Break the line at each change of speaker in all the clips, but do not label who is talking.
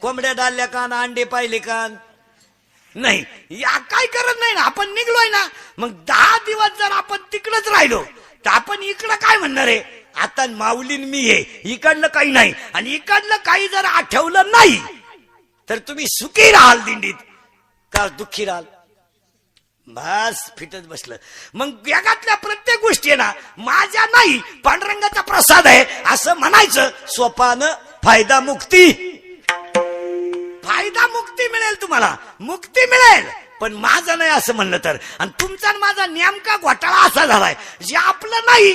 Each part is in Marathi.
कोंबड्या डालल्या का ना अंडे पाहिले का नाही, या काय करत नाही ना. आपण निघलोय ना, मग 10 दिवस जर आपण तिकडच राहिलो तर आपण इकडं काय म्हणणार आहे, आता माऊलीन मी आहे, इकडलं काही नाही. आणि इकडलं काही जर आठवलं नाही तर तुम्ही सुखी राहाल दिंडीत का दुःखी राहाल. बस फिटत बसलं. मग जगातल्या प्रत्येक गोष्टी आहे ना माझ्या नाही, पांडुरंगाचा प्रसाद आहे असं म्हणायचं. सोपानं फायदा मुक्ती, फायदा मुक्ती मिळेल, तुम्हाला मुक्ती मिळेल, पण माझं नाही असं म्हणलं तर. आणि तुमचा आणि माझा नेमका घोटाळा असा झालाय, जे आपलं नाही,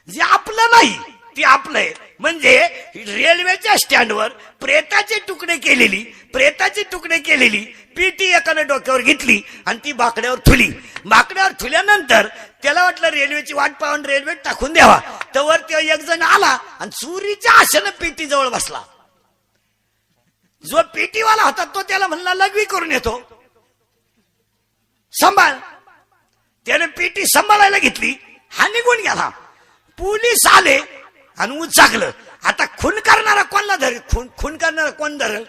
जे आपलं नाही ते आपलं आहे. म्हणजे रेल्वेच्या स्टँडवर प्रेताचे तुकडे केलेली पीटी एकाने डोक्यावर घेतली आणि ती बाकड्यावर ठुली. बाकड्यावर ठुल्यानंतर त्याला वाटलं रेल्वेची वाट पाहून रेल्वे टाकून द्यावा, तर ते एक जण आला आणि चुरीच्या आशेनं पीटी जवळ बसला. जो पीटीवाला होता तो त्याला म्हणला लघवी करून येतो, सांभाळ. त्याने पीटी सांभाळायला घेतली, हा निघून गेला. पोलीस आले आणि उचाकलं. आता खून करणारा कोणला धरेल, खून करणारा कोण धरेल,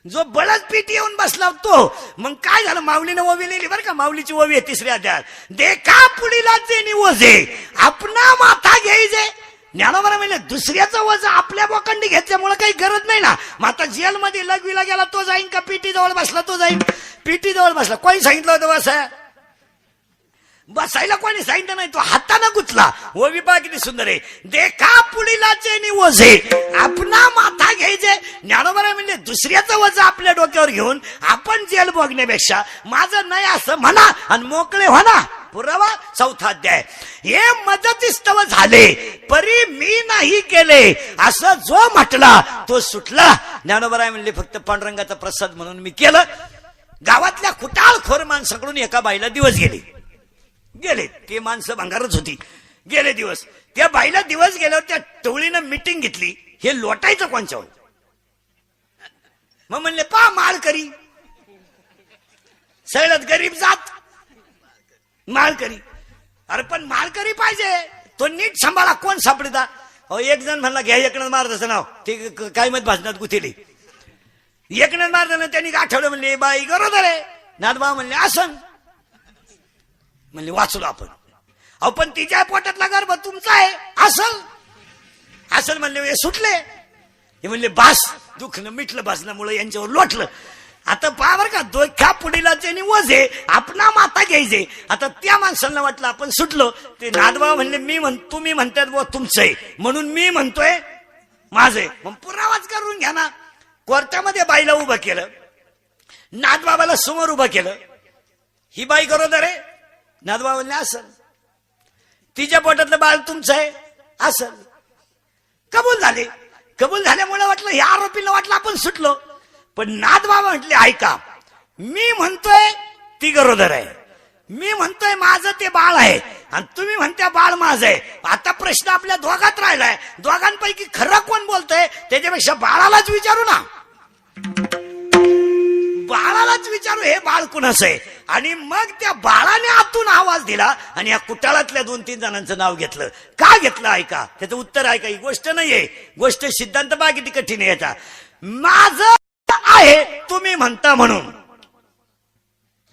जो बळच पीटी येऊन बसला तो. मग काय झालं, माऊलीने ओवी लिहिली बरं का, माऊलीची ओवी आहे 3ऱ्या अध्यायात. देखा पुढीला जे वजे आपणा माथा घ्यायचे. ज्ञानोबा म्हणजे दुसऱ्याचं वज आपल्या बोकांडी घेतल्यामुळे काही गरज नाही ना. मग आता जेलमध्ये लघवीला गेला तो जाईन का पीटी जवळ बसला तो जाईन. पीटी जवळ बसला, कोणी सांगितलं होतं बसायला कोणी सांगितलं नाही, तो हाताने गुंतला. ओवी पहा किती सुंदर आहे. देखा पुढीलाचे वजे आपणा माथा घ्यायचे. ज्ञानोबा म्हणजे दुसऱ्याचं वज आपल्या डोक्यावर घेऊन आपण जेल बघण्यापेक्षा माझं नाही असं म्हणा आणि मोकळे व्हा. पुरावा 4था अध्याय. हे मदतीस्तव झाले परी मी नाही केले असं जो म्हटला तो सुटला. ज्ञानोबा म्हणले फक्त पांडुरंगाचा प्रसाद म्हणून मी केलं. गावातल्या खुटाळखोर माणसाकडून एका बाईला दिवस गेले. ते माणसं भंगारच होती. गेले दिवस. त्या बाईला दिवस गेल्यावर त्या टवळीनं मिटिंग घेतली, हे लोटायचं कोणच्यावर. मग म्हणले पा माळकरी, सगळ्यात गरीब जात माळकरी. अरे पण माळकरी पाहिजे, तो नीट सांभाळा. कोण सापडता. एक जण म्हणला घ्या एकनाथ महाराजांचं नाव, ते काय मत भाषणात गुथेले. एकनाथ महाराजांना त्यांनी आठवलं, म्हणले बाई गरोदर आहे. नाथबा म्हणले आसन, म्हणले वाचलो आपण. अहो पण तिच्या पोटातला गर्भ तुमचा आहे. असल म्हणले सुटले. हे म्हणले बास, दुखणं मिटलं भासण्यामुळे यांच्यावर लोटलं. आता पावर का दोख्या पुढीला त्यांनी वजे आपणा माता घ्यायचे. आता त्या माणसांना वाटलं आपण सुटलो. ते नाथबाबा म्हणले तुम्ही म्हणतात बुवा तुमचं आहे म्हणून मी म्हणतोय माझे. मग पुरावाच करून घ्या ना. कोर्टामध्ये बाईला उभं केलं, नाथबाबाला समोर उभं केलं. ही बाई गरोदर आहे. नाथबाबा म्हणले असल. तिच्या पोटातलं बाळ तुमचं आहे असल. कबूल झाले. कबूल झाल्यामुळे वाटलं ह्या आरोपीला वाटलं आपण सुटलो. पण नाथबाबा म्हटले ऐका, मी म्हणतोय ती गरोदर आहे, मी म्हणतोय माझं ते बाळ आहे आणि तुम्ही म्हणता बाळ माझं आहे. आता प्रश्न आपल्या दोघात राहिलाय. दोघांपैकी खरं कोण बोलतोय त्याच्यापेक्षा बाळालाच विचारू ना. बाळालाच विचारू हे बाळ कुणाचं आहे. आणि मग त्या बाळाने आतून आवाज दिला आणि या कुटाळातल्या 2-3 जणांचं नाव घेतलं. का घेतलं ऐका, त्याचं उत्तर ऐका. ही गोष्ट नाहीये, गोष्ट सिद्धांत बा किती कठीण आहे याचा. माझं आहे तुम्ही म्हणता म्हणून.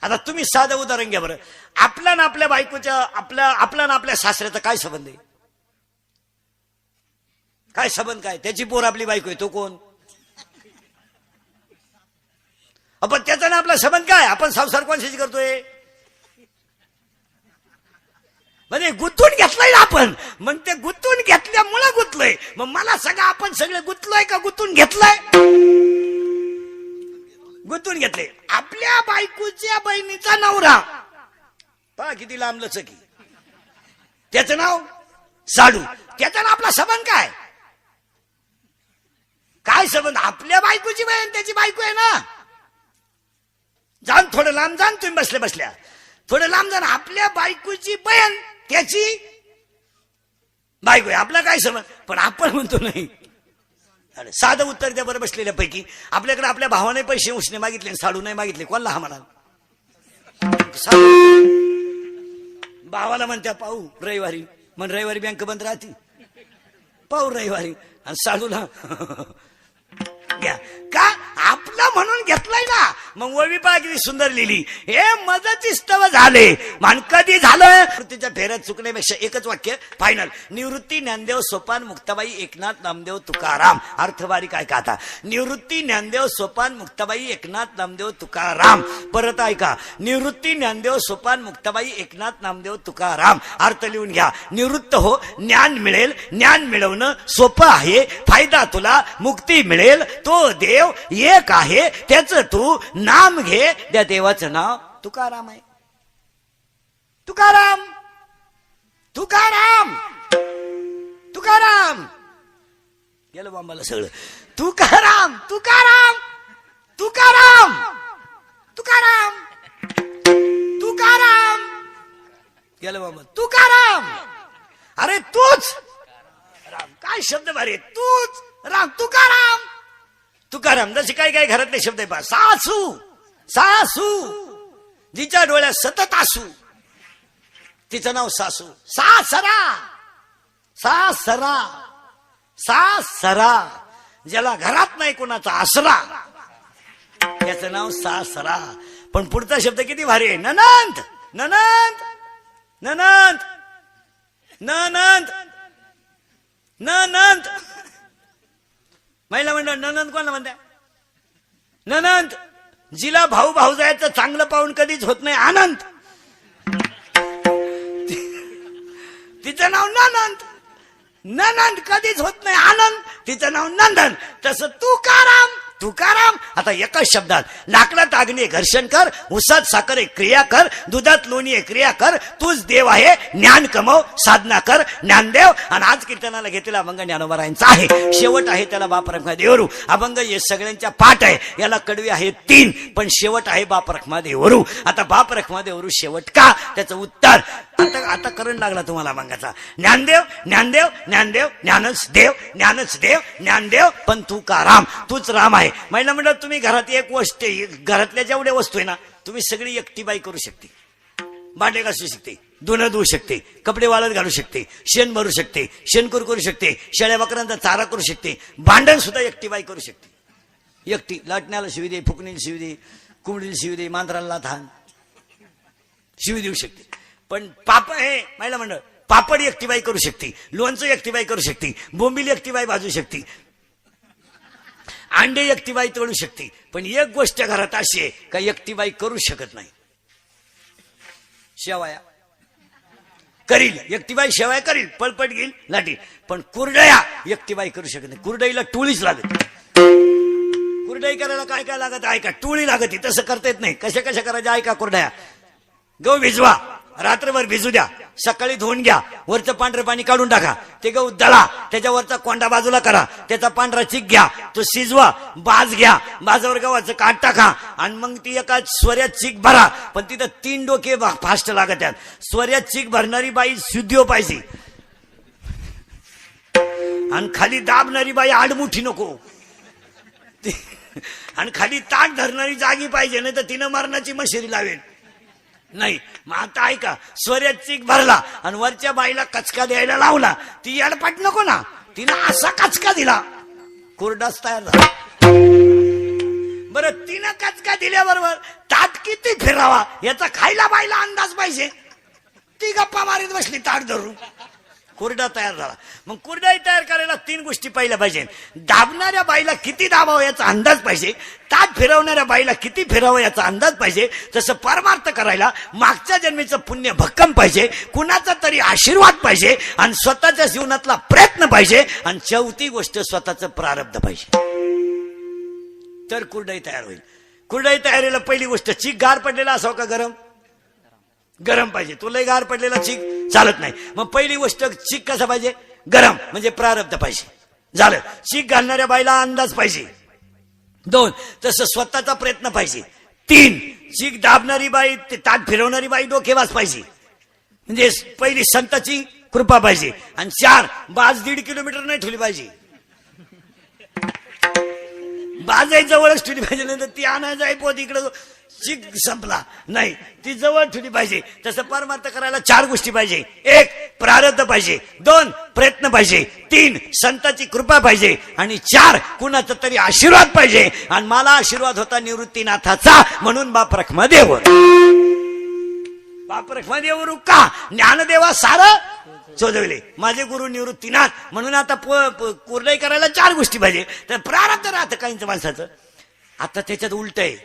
आता तुम्ही साधं उदाहरण घ्या बरं. आपला ना आपल्या बायकोच्या आपला ना आपल्या सासऱ्याचा काय संबंध आहे? काय संबंध काय? त्याची पोर आपली बायको आहे, तो कोण? आपण त्याचा ना आपला संबंध काय? आपण संसार कोणाशी करतोय? म्हणजे गुंतून घेतलंय ना आपण. मग ते गुंतून घेतल्यामुळे गुंतलोय. मग मला सगळं आपण सगळे गुंतलोय का गुंतून घेतलंय? गुंतून घेतले. आपल्या बायकोच्या बहिणीचा नवरा पहा किती लांब लचकी, त्याचं नाव साडू. त्याचा ना आपला संबंध काय? काय संबंध? आपल्या बायकोची बहीण त्याची बायको आहे ना. जाण थोडं लांब जाण, तुम्ही बसल्या बसल्या थोडं लांब जाण. आपल्या बायकोची बहीण त्याची बायको आहे. आपला काय संबंध? पण आपण म्हणतो नाही. साधं उत्तर द्या बरं बसलेल्या पैकी. आपल्याकडे आपल्या भावाने पैसे उसने मागितले, साडू नाही मागितले, कोणला हा म्हणाल? भावाला म्हणत्या पाहू रविवारी, मग रविवारी बँक बंद राहते. पाहू रविवारी आणि साडूला घ्या का आपला म्हणून घेतलाय ना. मग वळवी पहा किती सुंदर लिहिली, हे मदती स्तव झाले मान कधी झालं. निवृत्तीच्या फेऱ्यात चुकण्यापेक्षा एकच वाक्य फायनल. निवृत्ती ज्ञानदेव सोपान मुक्ताबाई एकनाथ नामदेव तुकाराम. अर्थवारी काय का आता, निवृत्ती ज्ञानदेव सोपान मुक्ताबाई एकनाथ नामदेव तुकाराम. परत ऐका, निवृत्ती ज्ञानदेव सोपान मुक्ताबाई एकनाथ नामदेव तुकाराम. अर्थ लिहून घ्या. निवृत्त हो, ज्ञान मिळेल, ज्ञान मिळवणं सोपं आहे, फायदा तुला, मुक्ती मिळेल, तो देव एक आहे, त्याच तू नाम घे. त्या देवाचं नाव तुकाराम आहे. तुकाराम तुकाराम तुकाराम गेलं बांबाला सगळं. तुकाराम तुकाराम तुकाराम तुकाराम तुकाराम गेलं बांबा. तुकाराम अरे तूच राम. काय शब्द भारी, तूच राम. तुकाराम तुकाराम. जसे काही काही घरातले शब्द आहे पहा. सासू सासू, जिच्या डोळ्यात सतत आसू, तिचं नाव सासू. सासरा सासरा सासरा, ज्याला घरात नाही कोणाचा आसरा, त्याचं नाव सासरा. पण पुढचा शब्द किती भारी आहे. ननंद ननंद ननंद ननंद ननंद. महिला मंडळ ननंद कोणाला म्हणते? ननंद जिला भाऊ भाऊजायचं चांगलं पाहून कधीच होत नाही आनंद, तिचं नाव ननंद. ननंद कधीच होत नाही आनंद, तिचं नाव नंदन. तसं तुकाराम तुकाराम. आता एकाच शब्दात, लाकडात आग्ने घर्षण कर, उसात साखर एक क्रिया कर, दुधात लोणी एक क्रिया कर, तूच देव आहे, ज्ञान कमव, साधना कर, ज्ञानदेव. आणि आज कीर्तनाला घेतलेला अभंग ज्ञानोबारायांचा आहे. शेवट आहे त्याला बाप रखमा देवरू. अभंग हे सगळ्यांच्या पाठ आहे, याला कडवी आहे 3, पण शेवट आहे बाप रखमा देवरू. आता बाप रखमा देवरू शेवट का, त्याचं उत्तर आता करण लागला तुम्हाला अभंगाचा. ज्ञानदेव ज्ञानदेव ज्ञानदेव, ज्ञानच देव, ज्ञानच देव, ज्ञानदेव, पण तुकाराम, तूच राम आहे. महिला मंडळ, तुम्ही घरात एक वस्तू, घरातल्या जेवढ्या वस्तू आहे ना, तुम्ही सगळी एकटी बाई करू शकते. भांडे घासू शकते, धुणं धुवू शकते, कपडे वाळत घालू शकते, शेण भरू शकते, शेणकूर करू शकते, शेळ्या बकरांचा चारा करू शकते, भांडण सुद्धा एकटी बाई करू शकते. एकटी लाटण्याला शिवी दे, फुकणीला शिवी दे, कुंबडीला शिवी दे, मांजराला थान शिवी देऊ शकते. पण पापड हे महिला मंडळ, पापड एकटी बाई करू शकते, लोणचं एकटी बाई करू शकते, बोंबील एकटी बाई भाजू शकते, अंडे एकटी बाई तोडू शकते. पण एक गोष्ट घरात अशी आहे का एकटी बाई करू शकत नाही, शेवाया करील एकटी बाई, शेवाया करील, पळपट घेईल, लाटी. पण कुरडया एकटी बाई करू शकत नाही. कुरडईला टोळीच लागत. कुरडई करायला काय काय लागत आहे का, टोळी लागत. तसं करता येत नाही. कशा कशा करायच्या आहे का कुरडया. गहू भिजवा, रात्रभर भिजू द्या, सकाळी धुवून घ्या, वरचं पांढरं पाणी काढून टाका, ते गहू दळा, त्याच्यावरचा कोंडा बाजूला करा, त्याचा पांढरा चीक घ्या, तो शिजवा, बाज घ्या, बाजावर गव्हाचं काठ टाका, आणि मग ती एका स्वऱ्यात चीक भरा. पण तिथं 3 डोके फास्ट लागत आहेत. स्वऱ्यात चीक भरणारी बाई शुद्धिओ पाहिजे, आणि खाली दाबणारी बाई आडमुठी नको, आणि खाली ताट धरणारी जागी पाहिजे, नाही तर तिनं मरणाची मशिरी लावेल. नाही. मग आता ऐका, स्वऱ्यात चीक भरला आणि वरच्या बाईला कचका द्यायला लावला, ती याडपाट नको ना, तिला असा कचका दिला, कुरडाच तयार झाला. बरं, तिनं कचका दिल्याबरोबर ताट किती फिरावा याचा खायला बाईला अंदाज पाहिजे. ती गप्पा मारीत बसली ताट धरून, कुरडा तयार झाला. मग कुरडाई तयार करायला 3 गोष्टी पाहिल्या पाहिजे. दाबणाऱ्या बाईला किती दाबावं याचा अंदाज पाहिजे, ताट फिरवणाऱ्या बाईला किती फिरावं याचा अंदाज पाहिजे. तसं परमार्थ करायला मागच्या जन्मीचं पुण्य भक्कम पाहिजे, कुणाचा तरी आशीर्वाद पाहिजे, आणि स्वतःच्या जीवनातला प्रयत्न पाहिजे, आणि 4थी गोष्ट स्वतःचं प्रारब्ध पाहिजे, तर कुरडाई तयार होईल. कुरडाई तयारीला पहिली गोष्ट, चीक गार पडलेला असावं का गरम, गरम पाहिजे. तुलाही गार पडलेला चीक चालत नाही. मग पहिली गोष्ट, चीक कसा पाहिजे, गरम, म्हणजे प्रारब्ध पाहिजे. झालं. चीक घालणाऱ्या बाईला अंदाज पाहिजे. 2, तसं स्वतःचा प्रयत्न पाहिजे. 3, चीक दाबणारी बाई, ताट फिरवणारी बाई डोकेबाज पाहिजे, म्हणजे पहिली संताची कृपा पाहिजे. आणि 4, बाज 1.5 किलोमीटर नाही ठेवली पाहिजे, बाज जवळच ठेवली पाहिजे, नाही तर ती आणायचं आहे पोत इकडं चिक संपला नाही, ती जवळ ठेवली पाहिजे. तसं परमार्थ करायला 4 गोष्टी पाहिजे. 1 प्रारब्ध पाहिजे, 2 प्रयत्न पाहिजे, 3 संतांची कृपा पाहिजे आणि 4 कुणाचा तरी आशीर्वाद पाहिजे. आणि मला आशीर्वाद होता निवृत्तीनाथाचा, म्हणून बाप रखमादेव. बाप रखमादेव का ज्ञानदेवा सारं शोधवले. माझे गुरु निवृत्तीनाथ, म्हणून आता कुरडई करायला 4 गोष्टी पाहिजे. तर प्रारब्ध राहतं काहींचं माणसाचं. आता त्याच्यात उलट आहे.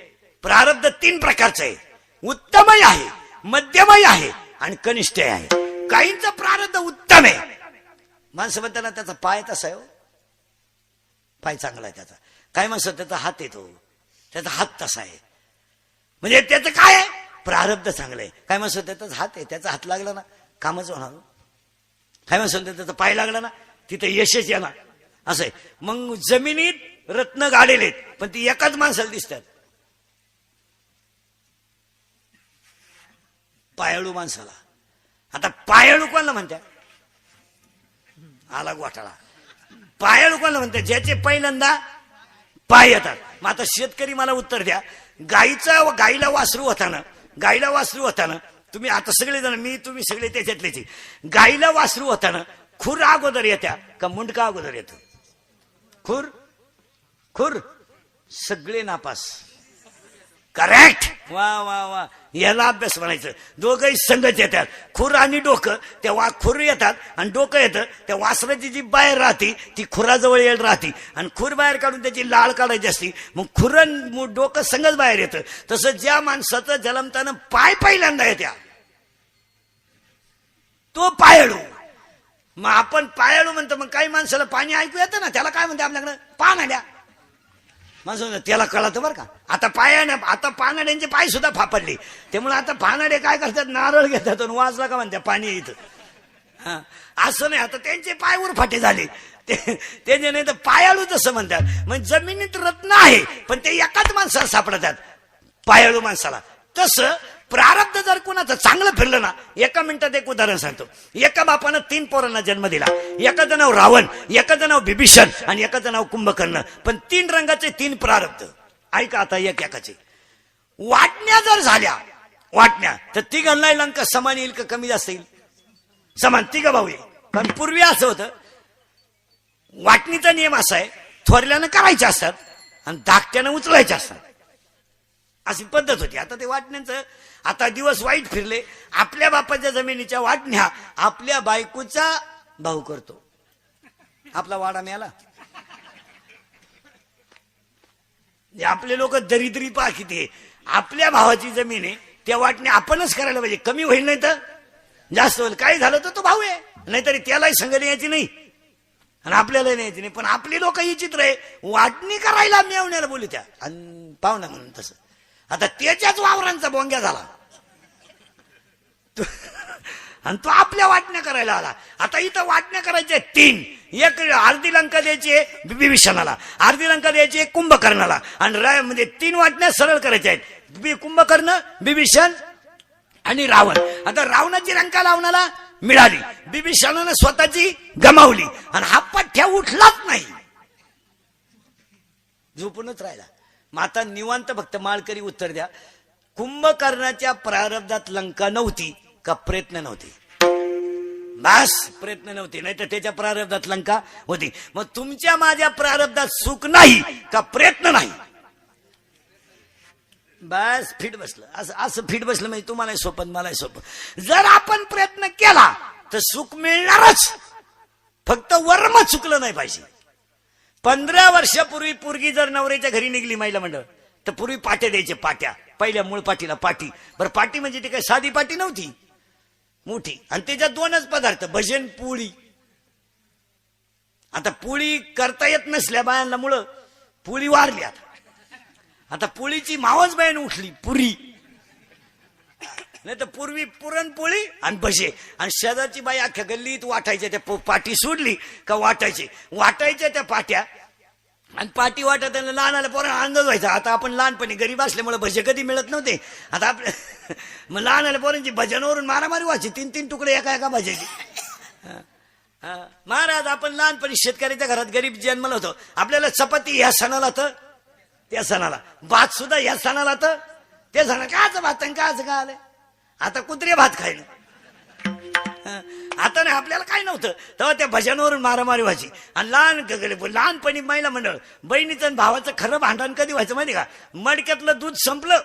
प्रारब्ध 3 प्रकारचं आहे. उत्तमही आहे, मध्यमही आहे आणि कनिष्ठ आहे. काहींचं प्रारब्ध उत्तम आहे. माणसं म्हणताना त्याचा पाय तसा आहे, पाय चांगला आहे त्याचा. काय माणसं त्याचा हात येतो, त्याचा हात तसा आहे, म्हणजे त्याचं काय आहे, प्रारब्ध चांगलं आहे. काय माणसं त्याचा हात आहे, त्याचा हात लागला ना कामच होणार. काय माणसं त्याचा पाय लागला ना तिथे यशच येणार. असं आहे. मग जमिनीत रत्न गाडेलेत, पण ती एकाच माणसाला दिसतात, पायाळू माणसाला. आता पायाळू कोणाला म्हणतात, आला गोठाळा. पायाळू कोणाला म्हणतात, ज्याचे पहिल्यांदा पाय येतात. मग आता शेतकरी मला उत्तर द्या, गाईला वासरू होताना तुम्ही आता सगळेजण, मी तुम्ही सगळे त्याच्यातलेच. गाईला वासरू होताना खुर अगोदर येत्या का मुंडका अगोदर येतो? खुर सगळे नापास. करेक्ट. वा वा वा, याला अभ्यास म्हणायचं. दोघंही संगत येतात, खुर आणि डोकं. तेव्हा खुर येतात आणि डोकं येतं. त्या वासराची जी बाहेर राहते ती खुराजवळ येईल राहते, आणि खुर बाहेर काढून त्याची लाळ काढायची असती. मग खुर डोकं संगत बाहेर येतं. तसं ज्या माणसाचं जन्मताना पाय पहिल्यांदा येत्या तो पायाळू. मग आपण पायाळू म्हणतो. मग काही माणसाला पाणी ऐकू येतं ना, त्याला काय म्हणते आपल्याकडे, पानाड्या. माणसं त्याला कळतं बरं का. आता पानाड्यांचे पाय सुद्धा फापडले. त्यामुळे आता पानाडे काय करतात, नारळ घेतात आणि वाजला का म्हणतात पाणी येतं. हा, असं नाही. आता त्यांचे पाय उरफाटे झाले, त्याचे नाही तर पायाळू तसं म्हणतात. म्हणजे जमिनीत रत्न आहे, पण ते एकाच माणसाला सापडतात, पायाळू माणसाला. तसं प्रारब्ध जर कोणाचं चांगलं फिरलं ना, एका मिनिटात एक उदाहरण सांगतो. एका बापानं 3 पोरांना जन्म दिला. एकाचं नाव रावण, एकाचं नाव बिभीषण आणि एकाचं नाव कुंभकर्ण. पण 3 रंगाचे 3 प्रारब्ध. ऐका आता एकाचे. वाटण्या जर झाल्या, तर तिघांना लंका समान येईल का कमी जास्त येईल? समान. 3 भाऊ येईल. कारण पूर्वी असं होतं, वाटणीचा नियम असा आहे, थोरल्यानं करायचे असतात आणि धाकट्यानं उचलायचे असतात, अशी पद्धत होती. आता ते वाटण्यांचं आता दिवस वाईट फिरले. आपल्या बापाच्या जमिनीच्या वाटण्या आपल्या बायकोचा भाऊ करतो. आपला वाडा मिळाला. आपले लोक दरिद्री पहा किती. आपल्या भावाची जमीन आहे, त्या वाटण्या आपणच करायला पाहिजे. कमी होईल नाही तर जास्त होईल. काय झालं तर तो भाऊ आहे, नाहीतरी त्यालाही संग न्यायची नाही आणि आपल्याला न्यायची नाही. पण आपली लोक ही चित्र आहे, वाटणी करायला मेवण्याला बोलू त्या आणि पाहुणा म्हणून. तसं आता त्याच्याच वावरांचा बोंग्या झाला आणि तो आपल्या वाटण्या करायला आला. आता इथं वाटण्या करायच्या 3. एक अर्धी लंका द्यायची बिभीषणाला, अर्धी लंका द्यायची कुंभकर्णाला, आणि म्हणजे 3 वाटण्या सरळ करायच्या आहेत, कुंभकर्ण, बिभीषण आणि रावण. आता रावणाची लंका रावणाला मिळाली, बिभीषणानं स्वतःची गमावली आणि हा पठ्ठ्या उठलाच नाही, झोपूनच राहिला. माता निवांत. फक्त माळकरी उत्तर द्या, कुंभकर्णाच्या प्रारब्धात लंका नव्हती का प्रयत्न नव्हते? बस, प्रयत्न नव्हते, नाही तर त्याच्या प्रारब्धात लंका होती. मग तुमच्या माझ्या प्रारब्धात सुख नाही का प्रयत्न नाही? बस फिट बसलं. असं फिट बसलं म्हणजे तुम्हालाही सोपं मलाही सोपं. जर आपण प्रयत्न केला तर सुख मिळणारच, फक्त वर्म चुकलं नाही पाहिजे. 15 वर्षापूर्वी पोरगी जर नवऱ्याच्या घरी निघली महिला मंडळ, तर पूर्वी पाट्या द्यायचे. पाट्या, पहिल्या मूळ पाटीला पाटी. बरं, पाटी म्हणजे ती काही साधी पाटी नव्हती, मोठी, आणि त्याच्यात 2च पदार्थ, भजन पोळी. आता पोळी करता येत नसल्या बायांना मुळे पोळी वारली. आता पोळीची मावच बाईन उठली, पुरी. नाही तर पूर्वी पुरणपोळी आणि भजे, आणि शेजारची बाई अख्ख्या गल्लीत वाटायच्या. त्या पाटी सोडली का वाटायच्या त्या पाट्या, आणि पाटी वाटत लहान आल्या पोरांना आनंद व्हायचा. आता आपण लहानपणी गरीब असल्यामुळे भजे कधी मिळत नव्हते. आता आपल्या मग लहान आल्या पोरांची भजनावरून मारामारी व्हायची, 3-3 तुकडे एका भज्याची. महाराज, आपण लहानपणी शेतकऱ्याच्या घरात गरीब जन्मला होतो. आपल्याला चपाती ह्या सणाला तर त्या सणाला, भात सुद्धा ह्या सणाला तर ते सांगा काच भात काच का आलंय आता कुत्रे भात खायला. आता नाही आपल्याला काय नव्हतं तेव्हा त्या भजनावरून मारामारी व्हायची. आणि लहानपणी महिला मंडळ बहिणीचं आणि भावाचं खरं भांडण कधी व्हायचं माहिती का, मडक्यातलं दूध संपलं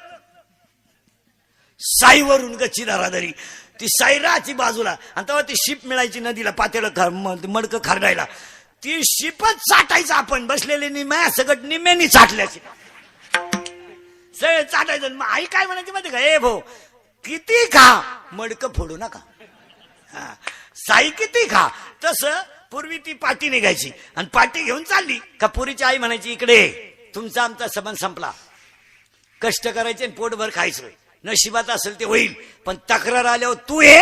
साईवरून गच्ची दारादारी ती साईराची बाजूला आणि तेव्हा ती शिप मिळायची नदीला पातेलं मडकं खारडायला. ती शिपच चाटायचं आपण बसलेले निम्या सगट निम्यानी चाटल्याची सगळे चाटायचं. मग आई काय म्हणायची माहिती का, ए भाऊ किती खा मडकं फोडू नका. साई किती खा. तसं पूर्वी ती पाटी निघायची आणि पाटी घेऊन चालली का पुरीची आई म्हणायची इकडे तुमचा आमचा संबंध संपला. कष्ट करायचे आणि पोटभर खायचं नशिबात असेल ते होईल पण तक्रार आल्यावर तू हे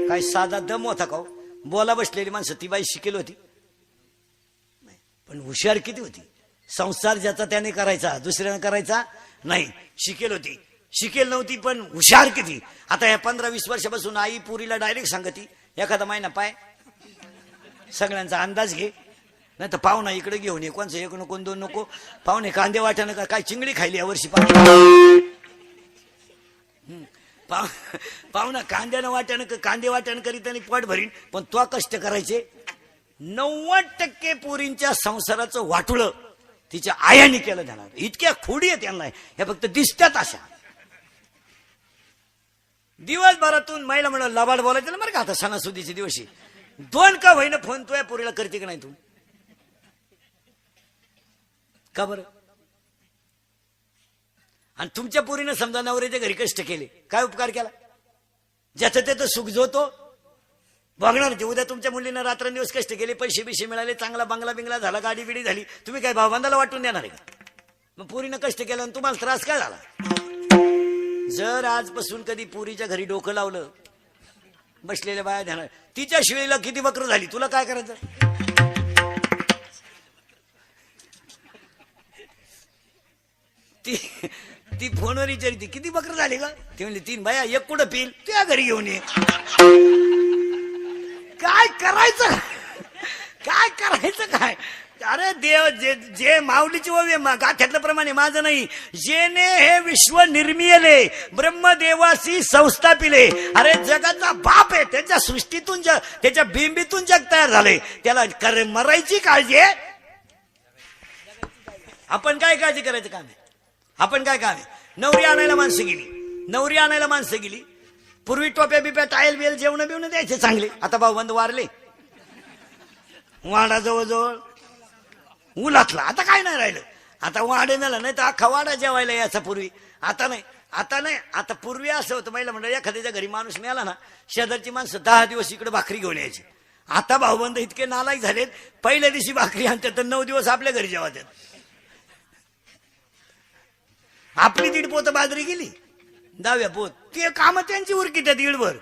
काय साधा दम होता का. बोला बसलेली माणसं ती बाई शिकेल होती पण हुशार किती होती. संसार ज्याचा त्याने करायचा दुसऱ्याने करायचा नाही. शिकेल होती शिकेल नव्हती पण हुशार किती. आता या 15-20 वर्षापासून आई पुरीला डायरेक्ट सांगती एखादा महिना पाय सगळ्यांचा अंदाज घे नाही तर पाहुणा इकडे घेऊन ये कोणचं एक नको दोन नको पाहुणे कांदे वाट्यानं का काय चिंगडी खायली या वर्षी पाहुणा कांद्यानं वाट्यानं कांदे वाट्यानं करीत आणि पोट भरीन पण तो कष्ट करायचे. 90% पोरींच्या संसाराचं वाटुळं तिच्या आयाने केलं जाणार. इतक्या खोडी आहे त्यांना हे फक्त दिसतात अशा. दिवसभरातून महिला म्हणून लबाड बोलायचं ना बरं का. आता सणासुदीचे दिवशी 2 का होईना फोन तो या पोरीला करते का नाही तू का बरं. आणि तुमच्या पोरीनं समजा नवऱ्याच्या घरी कष्ट केले काय उपकार केला. ज्याचं त्याचं सुख जो तो बघणार. उद्या तुमच्या मुलीनं रात्रंदिवस कष्ट केले पैसे बिशे मिळाले चांगला बंगला बिंगला झाला गाडी बिडी झाली तुम्ही काय भावबंदाला वाटून देणार आहे का. मग पोरीनं कष्ट केलं आणि तुम्हाला त्रास काय झाला. जर आजपासून कधी पुरीच्या घरी डोकं लावलं बसलेल्या बाया ध्यान तिच्या शिळीला किती वक्र झाली तुला काय करायचं. ती फोनवर विचारते किती वक्र झाली का. ती म्हणली 3 बाया एक कुठं पिल त्या घरी घेऊन ये. काय करायचं काय करायचं काय. अरे देव जे माऊलीची ओवी गाठ्यातल्या प्रमाणे माझं नाही. जेने हे विश्व निर्मिले ब्रह्मदेवासी संस्थापिले. अरे जगाचा बाप आहे त्याच्या सृष्टीतून त्याच्या बिंबीतून जग तयार झाले त्याला मरायची काळजी आहे. आपण काय काळजी करायचं काम आहे. आपण काय काम आहे. नवरी आणायला माणसं गेली पूर्वी टोप्या बिप्या टायल बिल जेवण बिवणं द्यायचे चांगले. आता भाऊबंद वारले वाडा जवळजवळ उलातला आता काय नाही राहिलं. आता वाडे मेला नाही तर अख्खा वाडा जेवायला याचा पूर्वी. आता नाही आता पूर्वी असं होतं महिला म्हणलं एखाद्याच्या घरी माणूस मिळाला ना शेजारची माणसं 10 दिवस इकडे भाकरी घेऊन यायची. आता भाऊबंद इतके नालायक झालेत पहिल्या दिवशी भाकरी आणतात तर 9 दिवस आपल्या घरी जेवातात. आपली 1.5 पोत बाजरी गेली 10व्या पोत ते काम त्यांची उरकी त्या 1.5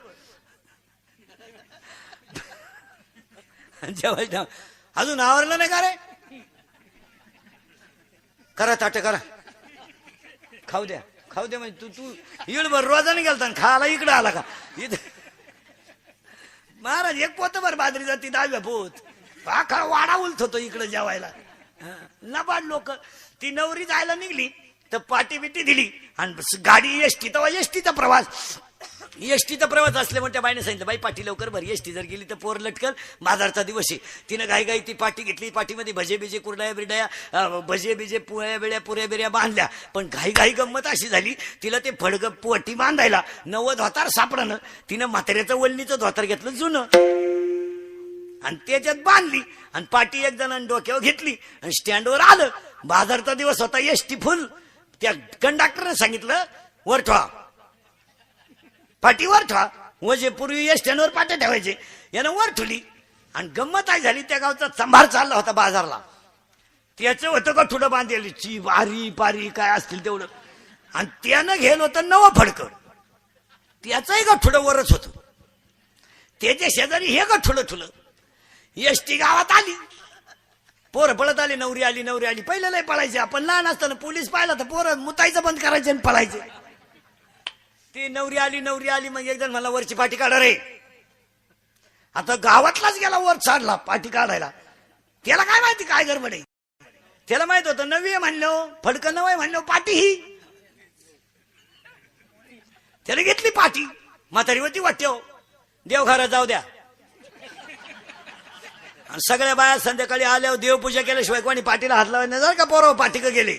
जेवायचं अजून आवरलं नाही का रे. करा ताट करा खाऊ द्या म्हणजे तू 1.5 रोजाने गेलता खायला इकडे आला का. महाराज 1 पोतभर बाजरी जाती 10व्या पोत आखा वाडा उलत होतो इकडे जेवायला. नबाड लोक. ती नवरी जायला निघली तर पाटी बिटी दिली आणि गाडी एसटी तेव्हा एसटीचा प्रवास असल्यामुळे त्या बाईने सांगितलं बाई पाठी लवकर भर एसटी जर गेली तर पोर लटकल बाजारचा दिवस आहे. तिनं घाई ती पाठी घेतली पाठीमध्ये भजे बिजे कुरड्या बिरड्या भजे बिजे पुळ्या बिळ्या पुऱ्या बिऱ्या बांधल्या. पण घाई गंमत अशी झाली तिला ते फडग पोटी बांधायला 9 धोतार सापडणं. तिनं म्हाताऱ्याचं वल्लीचं धोतार घेतलं जुनं आणि त्याच्यात बांधली आणि पाठी एक जणांनी डोक्यावर घेतली आणि स्टँडवर आलं. बाजारचा दिवस होता एसटी फुल. त्या कंडक्टरने सांगितलं वर ठेवा पाठी वर ठेवा. वजे पूर्वी स्टँडवर पाट्या ठेवायचे यानं वर ठेवली आणि गंमत आहे झाली. त्या गावचा संभार चालला होता बाजारला त्याचं होतं का थोडं बांधलेली ची वारी पारी काय असतील तेवढं आणि त्यानं घेलं होतं 9 फडकं त्याचंही का थोडं वरच होतं. त्याच्या शेजारी हे का थोडं एसटी गावात आली पोरं पळत आली. नवरी आली पहिलं लय पळायचे. आपण लहान असताना पोलीस पाहिला तर पोरं मुतायचं बंद करायचे आणि पळायचे. ती नवरी आली मग एक जण मला वरची पाठी काढा रे. आता गावातलाच गेला वर चढला पाठी काढायला. त्याला काय माहिती काय गडबड आहे. त्याला माहित होतं 9 म्हणलं फडकं 9 म्हणलं पाठी ही त्याने घेतली पाठी. म्हातारी होती वाट्यो, देवघरात जाऊ द्या. आणि सगळ्या बाया संध्याकाळी आल्यावर देवपूजा केल्याशिवाय कोणी पाठीला हात लावायला जर का पोरं पाठी का गेले.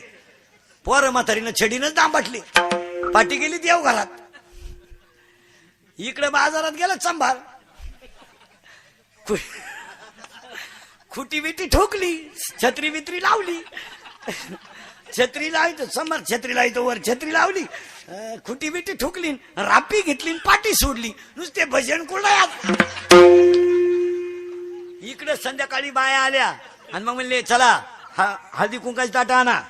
पोरं म्हातारीनं छडीनच दांबाटली. पाठी गेली देवघरात. इकडे बाजारात गेला चंभार, खुटी बिटी ठोकली, छत्री बित्री लावली. छत्री लावतो समोर, छत्री लावतो वर, छत्री लावली, खुटी बिटी ठोकली, रापी घेतली, पाठी सोडली. नुसते भजन कुरडयात. इकडे संध्याकाळी बाया आल्या आणि मग म्हणले चला हळदी कुंकाची ताट आणा.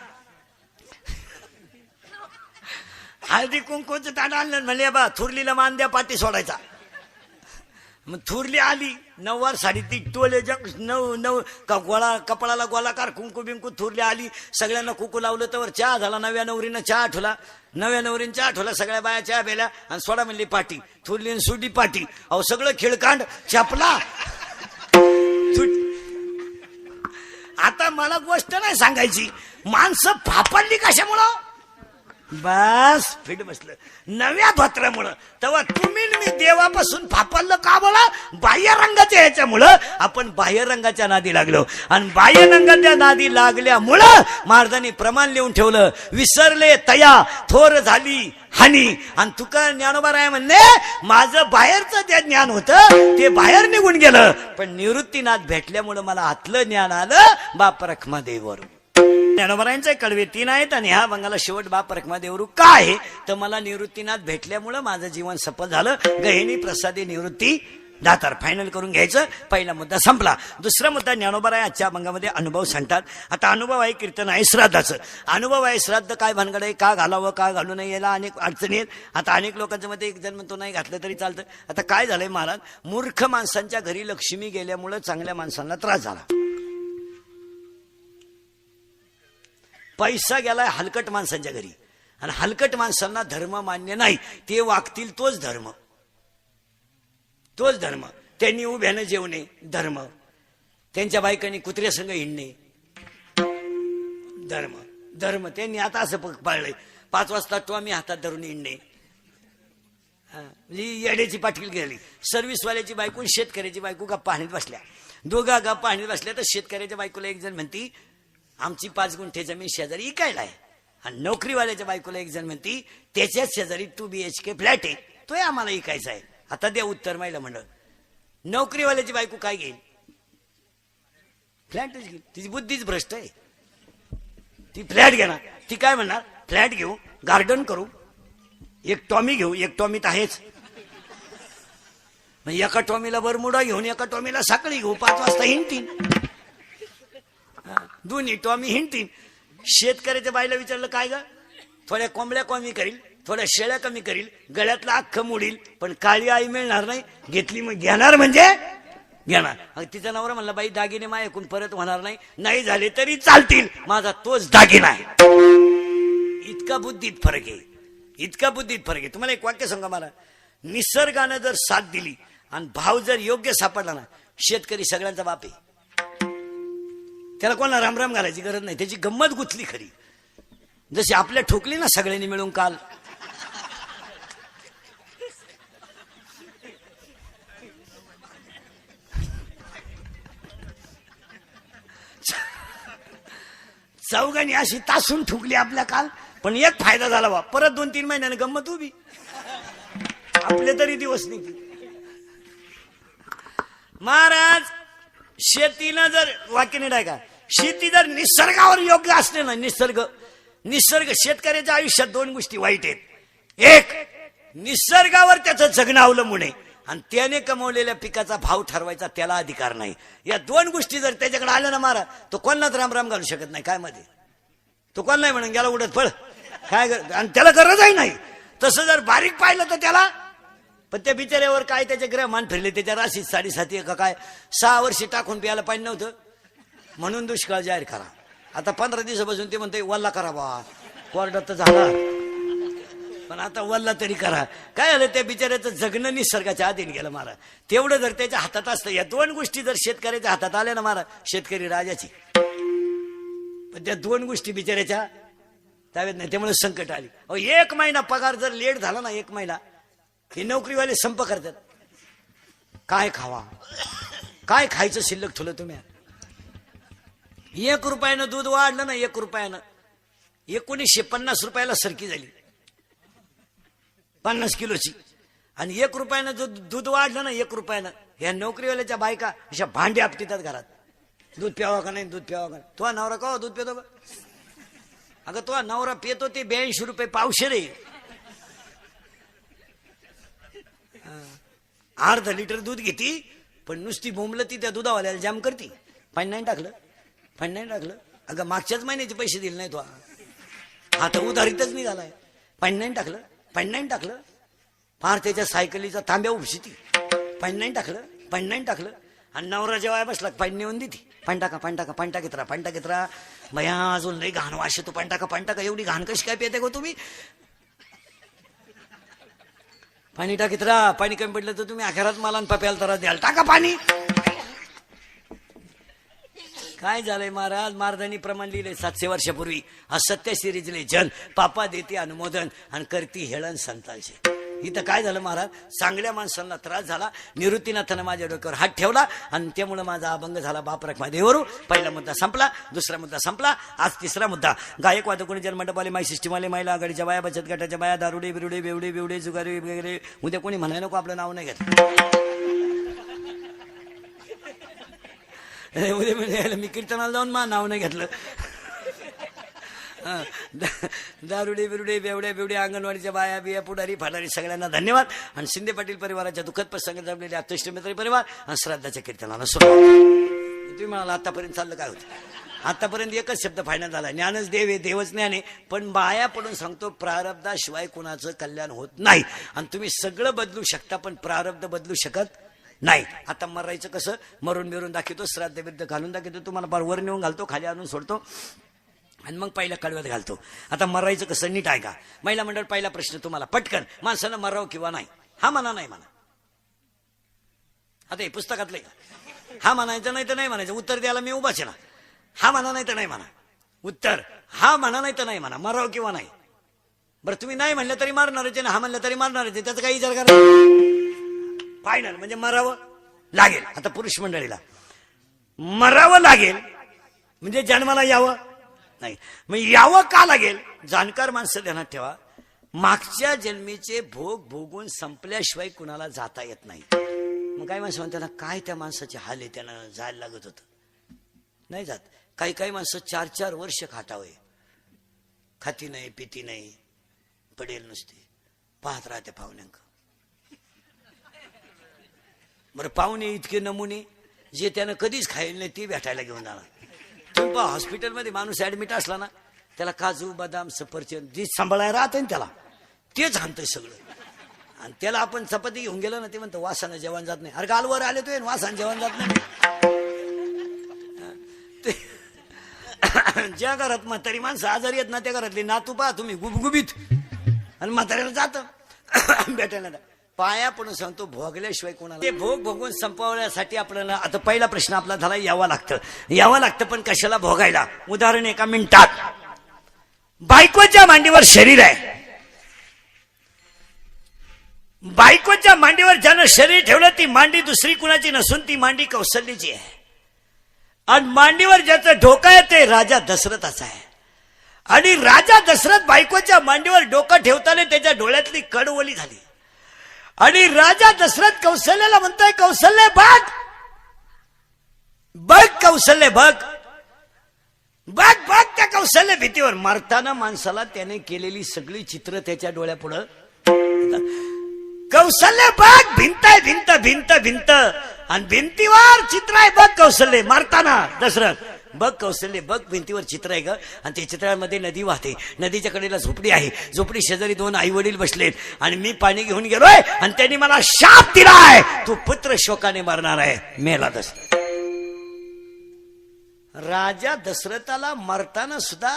हळदी कुंकूचं ताट आणलं. म्हणले बा थुरलीला मान द्या, पाठी सोडायचा. मग थुरली आली, 9 साडी ती टोले नऊ गोळा कपाळाला गोलाकार कुंकू बिंकू. थुरली आली, सगळ्यांना कुकू लावलं. तर चहा झाला. नव्या नवरीनं चहा ठेवला. नव्या नवरीनं चहा ठेवला. सगळ्या बाया चहा प्यायल्या आणि सोडा म्हणली पाठी. थुरलीन सुडी पाठी. अहो सगळं खेळकांड चपला. आता मला गोष्ट नाही सांगायची, माणसं फापडली कशामुळं? बस फिट बसलं नव्या धोत्रामुळं. तेव्हा तुम्ही मी देवापासून फापडलं का बोला? बाह्य रंगाच्या ह्याच्यामुळं आपण बाह्य रंगाच्या नादी लागलो. आणि बाह्य रंगाच्या नादी लागल्यामुळं महाराजांनी प्रमाण लिहून ठेवलं, विसरले तया थोर झाली हानी. आणि तुका ज्ञानोबा राय म्हणले माझं बाहेरचं जे ज्ञान होतं ते बाहेर निघून गेलं, पण निवृत्तीनाथ भेटल्यामुळं मला आतलं ज्ञान आलं बाप रखमादेवर. ज्ञानोबरायांचे कडवे 3 आहेत आणि ह्या बंगाला शेवट बाप रखमादेवरू का आहे तर मला निवृत्तीनाथ भेटल्यामुळं माझं जीवन सफल झालं. गहिनी प्रसादी निवृत्ती दातार फायनल करून घ्यायचं. पहिला मुद्दा संपला. दुसरा मुद्दा ज्ञानोबराय आजच्या अभंगामध्ये अनुभव सांगतात. आता अनुभव आहे कीर्तन आहे श्राद्धाचं. अनुभव आहे श्राद्ध काय भानगड आहे, का घालावं का घालू नये, याला अनेक अडचणी आहेत. आता अनेक लोकांच्या मध्ये एक जण म्हणतो नाही घातलं तरी चालतं. आता काय झालंय महाराज, मूर्ख माणसांच्या घरी लक्ष्मी गेल्यामुळं चांगल्या माणसांना त्रास झाला. पैसा गेलाय हलकट माणसांच्या घरी आणि हलकट माणसांना धर्म मान्य नाही. ते वागतील तोच धर्म, तोच धर्म. त्यांनी उभ्यानं जेवणे धर्म, त्यांच्या बायकांनी कुत्र्या संग हिंडणे धर्म. धर्म त्यांनी आता असं पाळलंय 5 वाजता टॉमी हातात धरून हिंडणे. येड्याची पाठील गेली. सर्व्हिसवाल्याची बायको शेतकऱ्याची बायको गप्पा हाणीत बसल्या. दोघा गप्पा हाणीत बसल्या तर शेतकऱ्याच्या बायकोला एक जण म्हणती आमची 5 गुंठे जमीन शेजारी इकायला आहे. आणि नोकरीवाल्याच्या बायकोला एक जण म्हणती त्याच्याच शेजारी 2 BHK फ्लॅट आहे, तोही आम्हाला इकायचा आहे. आता द्या उत्तर माहिला म्हणलं. नोकरीवाल्याची बायको काय घेईल? फ्लॅटच घेईल. तिची बुद्धीच भ्रष्ट आहे. ती फ्लॅट घेणार. ती काय म्हणणार फ्लॅट घेऊ, गार्डन करू, एक टॉमी घेऊ. एक टॉमी तर आहेच. एका टॉमीला बरमुडा घेऊन एका टॉमीला साखळी घेऊ. 5 वाजता हिंडतीन. दोन्ही टॉमी हिंडतीन. शेतकऱ्याच्या बाईला विचारलं काय ग, थोड्या कोंबड्या कमी करील, थोड्या शेळ्या कमी करील, गळ्यातला अख्खं मोडील, पण काळी आई मिळणार नाही. घेतली मग घेणार म्हणजे घेणार. तिचा नवरा म्हणला बाई दागिने माझ्याकडून परत होणार नाही, नाही झाले तरी चालतील, माझा तोच दागिना आहे. इतका बुद्धीत फरक आहे, इतका बुद्धीत फरक आहे. तुम्हाला एक वाक्य सांगा मला, निसर्गानं जर साथ दिली आणि भाव जर योग्य सापडला ना, शेतकरी सगळ्यांचा बाप आहे. त्याला कोणाला रामराम घालायची गरज नाही. त्याची गंमत गुंतली खरी, जशी आपल्या ठोकली ना सगळ्यांनी मिळून काल. चौघांनी अशी तासून ठुकली आपल्या काल, पण एक फायदा झाला बा, परत 2-3 महिन्याने गंमत उभी. आपले तरी दिवस नाही. महाराज शेतीनं जर वाक्य नाही का, शेती जर निसर्गावर योग्य असले ना, निसर्ग शेतकऱ्याच्या आयुष्यात 2 गोष्टी वाईट आहेत. एक, निसर्गावर त्याचं जगणं अवलंबून आहे आणि त्याने कमवलेल्या पिकाचा भाव ठरवायचा त्याला अधिकार नाही. या 2 गोष्टी जर त्याच्याकडे आल्या ना महाराज, तो कोणालाच रामराम घालू शकत नाही. काय मध्ये तो कोण नाही म्हणून गेला उडत पळ काय, आणि त्याला गरजही नाही. तसं जर बारीक पाहिलं तर त्याला, पण त्या बिचाऱ्यावर काय त्याचे ग्रहमान फिरले, त्याच्या राशीत 7.5 का काय 6 वर्षी टाकून प्यायला पाहिजे नव्हतं म्हणून दुष्काळ जाहीर करा. आता 15 दिवसापासून ते म्हणते वल्ला करा बा, कोरडा तर झाला पण आता वल्ला तरी करा. काय झालं, त्या बिचाऱ्याचं जगणं निसर्गाच्या अधीन गेलं महाराज. तेवढं जर त्याच्या हातात असतं, या 2 गोष्टी जर शेतकऱ्याच्या हातात आल्या ना महाराज, शेतकरी राजाची. पण त्या 2 गोष्टी बिचाऱ्याच्या ताब्यात नाही, त्यामुळे संकट आली. अहो 1 महिना पगार जर लेट झाला ना, 1 महिना, हे नोकरीवाले संप करतात. काय खावा, काय खायचं शिल्लक ठेवलं तुम्ही. 1 रुपयानं दूध वाढलं ना, 1 रुपयानं 1950 रुपयाला सरकी झाली 50 किलोची. आणि 1 रुपयानं दूध वाढलं ना, 1 रुपयानं ह्या नोकरीवाल्याच्या बायका अशा भांडे आपटितात घरात. दूध प्यावा का नाही, दूध प्यावा का नाही. तो नवरा का दूध पितो का? अगं तो नवरा पितो ते 82 रुपये पावशेर आहे. अर्धा लिटर दूध घेती, पण नुसती बोंबलती त्या दुधावाल्याला जाम करती. पाणी नाही टाकलं, पाणी नाही टाकलं. अगं मागच्याच महिन्याचे पैसे दिले नाही तो, आता उधारीतच निघालाय. पाणी नाही टाकलं, पाणी नाही टाकलं. फार त्याच्या सायकलीचा तांब्या उपशिती. पाणी नाही टाकलं, पाणी नाही टाकलं. आणि नवरा जेव्हा बसला पाणी नेऊन देते. पाणी टाका, पाणी टाका, पाणी टाकीत राहा, पाणी टाकीत राहा. भया अजून लई घाण वाश येतो. पाणी टाका, पाणी टाका. एवढी घाण कशी काय पिते गो तुम्ही? पाणी टाकीत राहा. पाणी कमी पडलं तर तुम्ही अखेरात मला पप्याला तर द्याल. टाका पाणी. काय झालंय महाराज, महाराजांनी प्रमाण लिहिले 700 वर्षापूर्वी. असत्य सिरीजले जन पापा देते अनुमोदन आणि करती हेळण संतांचे. इथं काय झालं महाराज, चांगल्या माणसांना त्रास झाला. निवृत्तीनाथानं माझ्या डोक्यावर हात ठेवला आणि त्यामुळे माझा अभंग झाला बाप रखमा देवरू. पहिला मुद्दा संपला, दुसरा मुद्दा संपला. आज तिसरा मुद्दा. गायक वादकोणी जन्मंडपाले, माय सिस्टीमवाले, महिला आघाडीच्या बाया, बचत गटाच्या बाया, दारुडे बिरुडे बेवडे बिवडे जुगारी वगैरे. उद्या कोणी म्हणाय नको आपलं नाव नाही घेतलं. उद्या म्हणजे मी कीर्तनाला जाऊन मा नाव नाही घेतलं. दारुडे बिरुडे बेवड्या बिवड्या अंगणवाडीच्या बाया बिया पुढारी फाडारी सगळ्यांना धन्यवाद. आणि शिंदे पाटील परिवाराच्या दुःखद प्रसंग जमलेले अष्टमित्री परिवार आणि श्राद्धाच्या कीर्तनाला सुरुवात. तुम्ही म्हणाला आतापर्यंत चाललं काय होतं? आतापर्यंत एकच शब्द फायनल झाला, ज्ञानच देव आहे, देवच ज्ञान आहे. पण बाया पडून सांगतो, प्रारब्धाशिवाय कुणाचं कल्याण होत नाही. आणि तुम्ही सगळं बदलू शकता, पण प्रारब्ध बदलू शकत नाही. आता मरायचं कसं, मरून बिरून दाखवतो, श्राद्ध बिर्द घालून दाखवतो, तुम्हाला बार वर नेऊन घालतो, खाली आणून सोडतो आणि मग पहिल्या कडव्यात घालतो. आता मरायचं कसं नीट आहे का? महिला मंडळ, पहिला प्रश्न तुम्हाला पटकन, माणसानं मरावं किंवा नाही? हा म्हणा, नाही म्हणा. आता हे पुस्तकातलं का? हा म्हणायचं नाही तर नाही म्हणायचं. उत्तर द्यायला मी उभाच आहे ना. हा म्हणा नाही तर नाही म्हणा. उत्तर हा म्हणा नाही तर नाही म्हणा. मरावं किंवा नाही? बरं तुम्ही नाही म्हणलं तरी मारणारच ना, हा म्हणलं तरी मारणारच आहे. त्याचा काही विचार करा. फायनल म्हणजे मरावं लागेल. आता पुरुष मंडळीला मरावं लागेल म्हणजे जन्माला यावं नाही. मग यावं का लागेल? जाणकार माणसं ध्यानात ठेवा, मागच्या जन्मीचे भोग भोगून संपल्याशिवाय कुणाला जाता येत नाही. मग काय माणसं म्हणतात, काय त्या माणसाचे हाल आहे, त्यानं जायला लागत होतं, नाही जात. काही काही माणसं 4-4 वर्ष खाटावय, खाती नाही पिती नाही, पडेल नुसते, पाहत राहते पाहुण्यांक. बरं पाहुणे इतके नमुने जे त्यानं कधीच खायला नाही ते भेटायला घेऊन जाणार. तुम्ही पहा हॉस्पिटलमध्ये माणूस ऍडमिट असला ना, त्याला काजू बदाम सफरचंद जे सांभाळायला राहतं ना त्याला, तेच आणतंय सगळं. आणि त्याला आपण चपाती घेऊन गेलो ना, ते म्हणतं वासानं जेवण जात नाही. अरे गालवर आले तो वासानं जेवण जात नाही. ज्या घरात म्हातारी माणसं आजारी आहेत ना, त्या घरातली नातू पहा तुम्ही गुबगुबीत, आणि म्हाताऱ्याला जातं भेटायला. पाया पडून सांगतो, भोगल्याशिवाय कोणाला ते भोग भोगून संपवण्यासाठी आपल्याला. आता पहिला प्रश्न आपला झाला, यावं लागतं. पण कशाला भोगायला? उदाहरण 1 मिनिटात. बायकोच्या मांडीवर शरीर आहे, बायकोच्या मांडीवर ज्यानं शरीर ठेवलं ती मांडी दुसरी कुणाची नसून ती मांडी कौशल्याची आहे. आणि मांडीवर ज्याचं डोकं आहे ते राजा दशरथाचं आहे. आणि राजा दशरथ बायकोच्या मांडीवर डोकं ठेवताना त्याच्या डोळ्यातली कड ओली झाली. आणि राजा दशरथ कौशल्याला म्हणतोय, कौशल्य बघ बघ, कौशल्य बघ बघ बघ. त्या कौशल्य भीतीवर मारताना माणसाला त्याने केलेली सगळी चित्र त्याच्या डोळ्यापुढं. कौशल्य बघ, भिंत आहे, भिंत भिंत भिंत, आणि भिंतीवर चित्र आहे बघ. कौशल्य मारताना दशरथ बघ, कौशल्य बघ, भिंतीवर चित्र आहे ग. आणि त्या चित्रामध्ये नदी वाहते, नदीच्या कडेला झोपडी आहे, झोपडी शेजारी 2 आई वडील बसलेत. आणि मी पाणी घेऊन गेलोय आणि त्यांनी मला शाप दिलाय, तू पुत्र शोकाने मरणार आहे. मेला दशरथ. राजा दशरथाला मरताना सुद्धा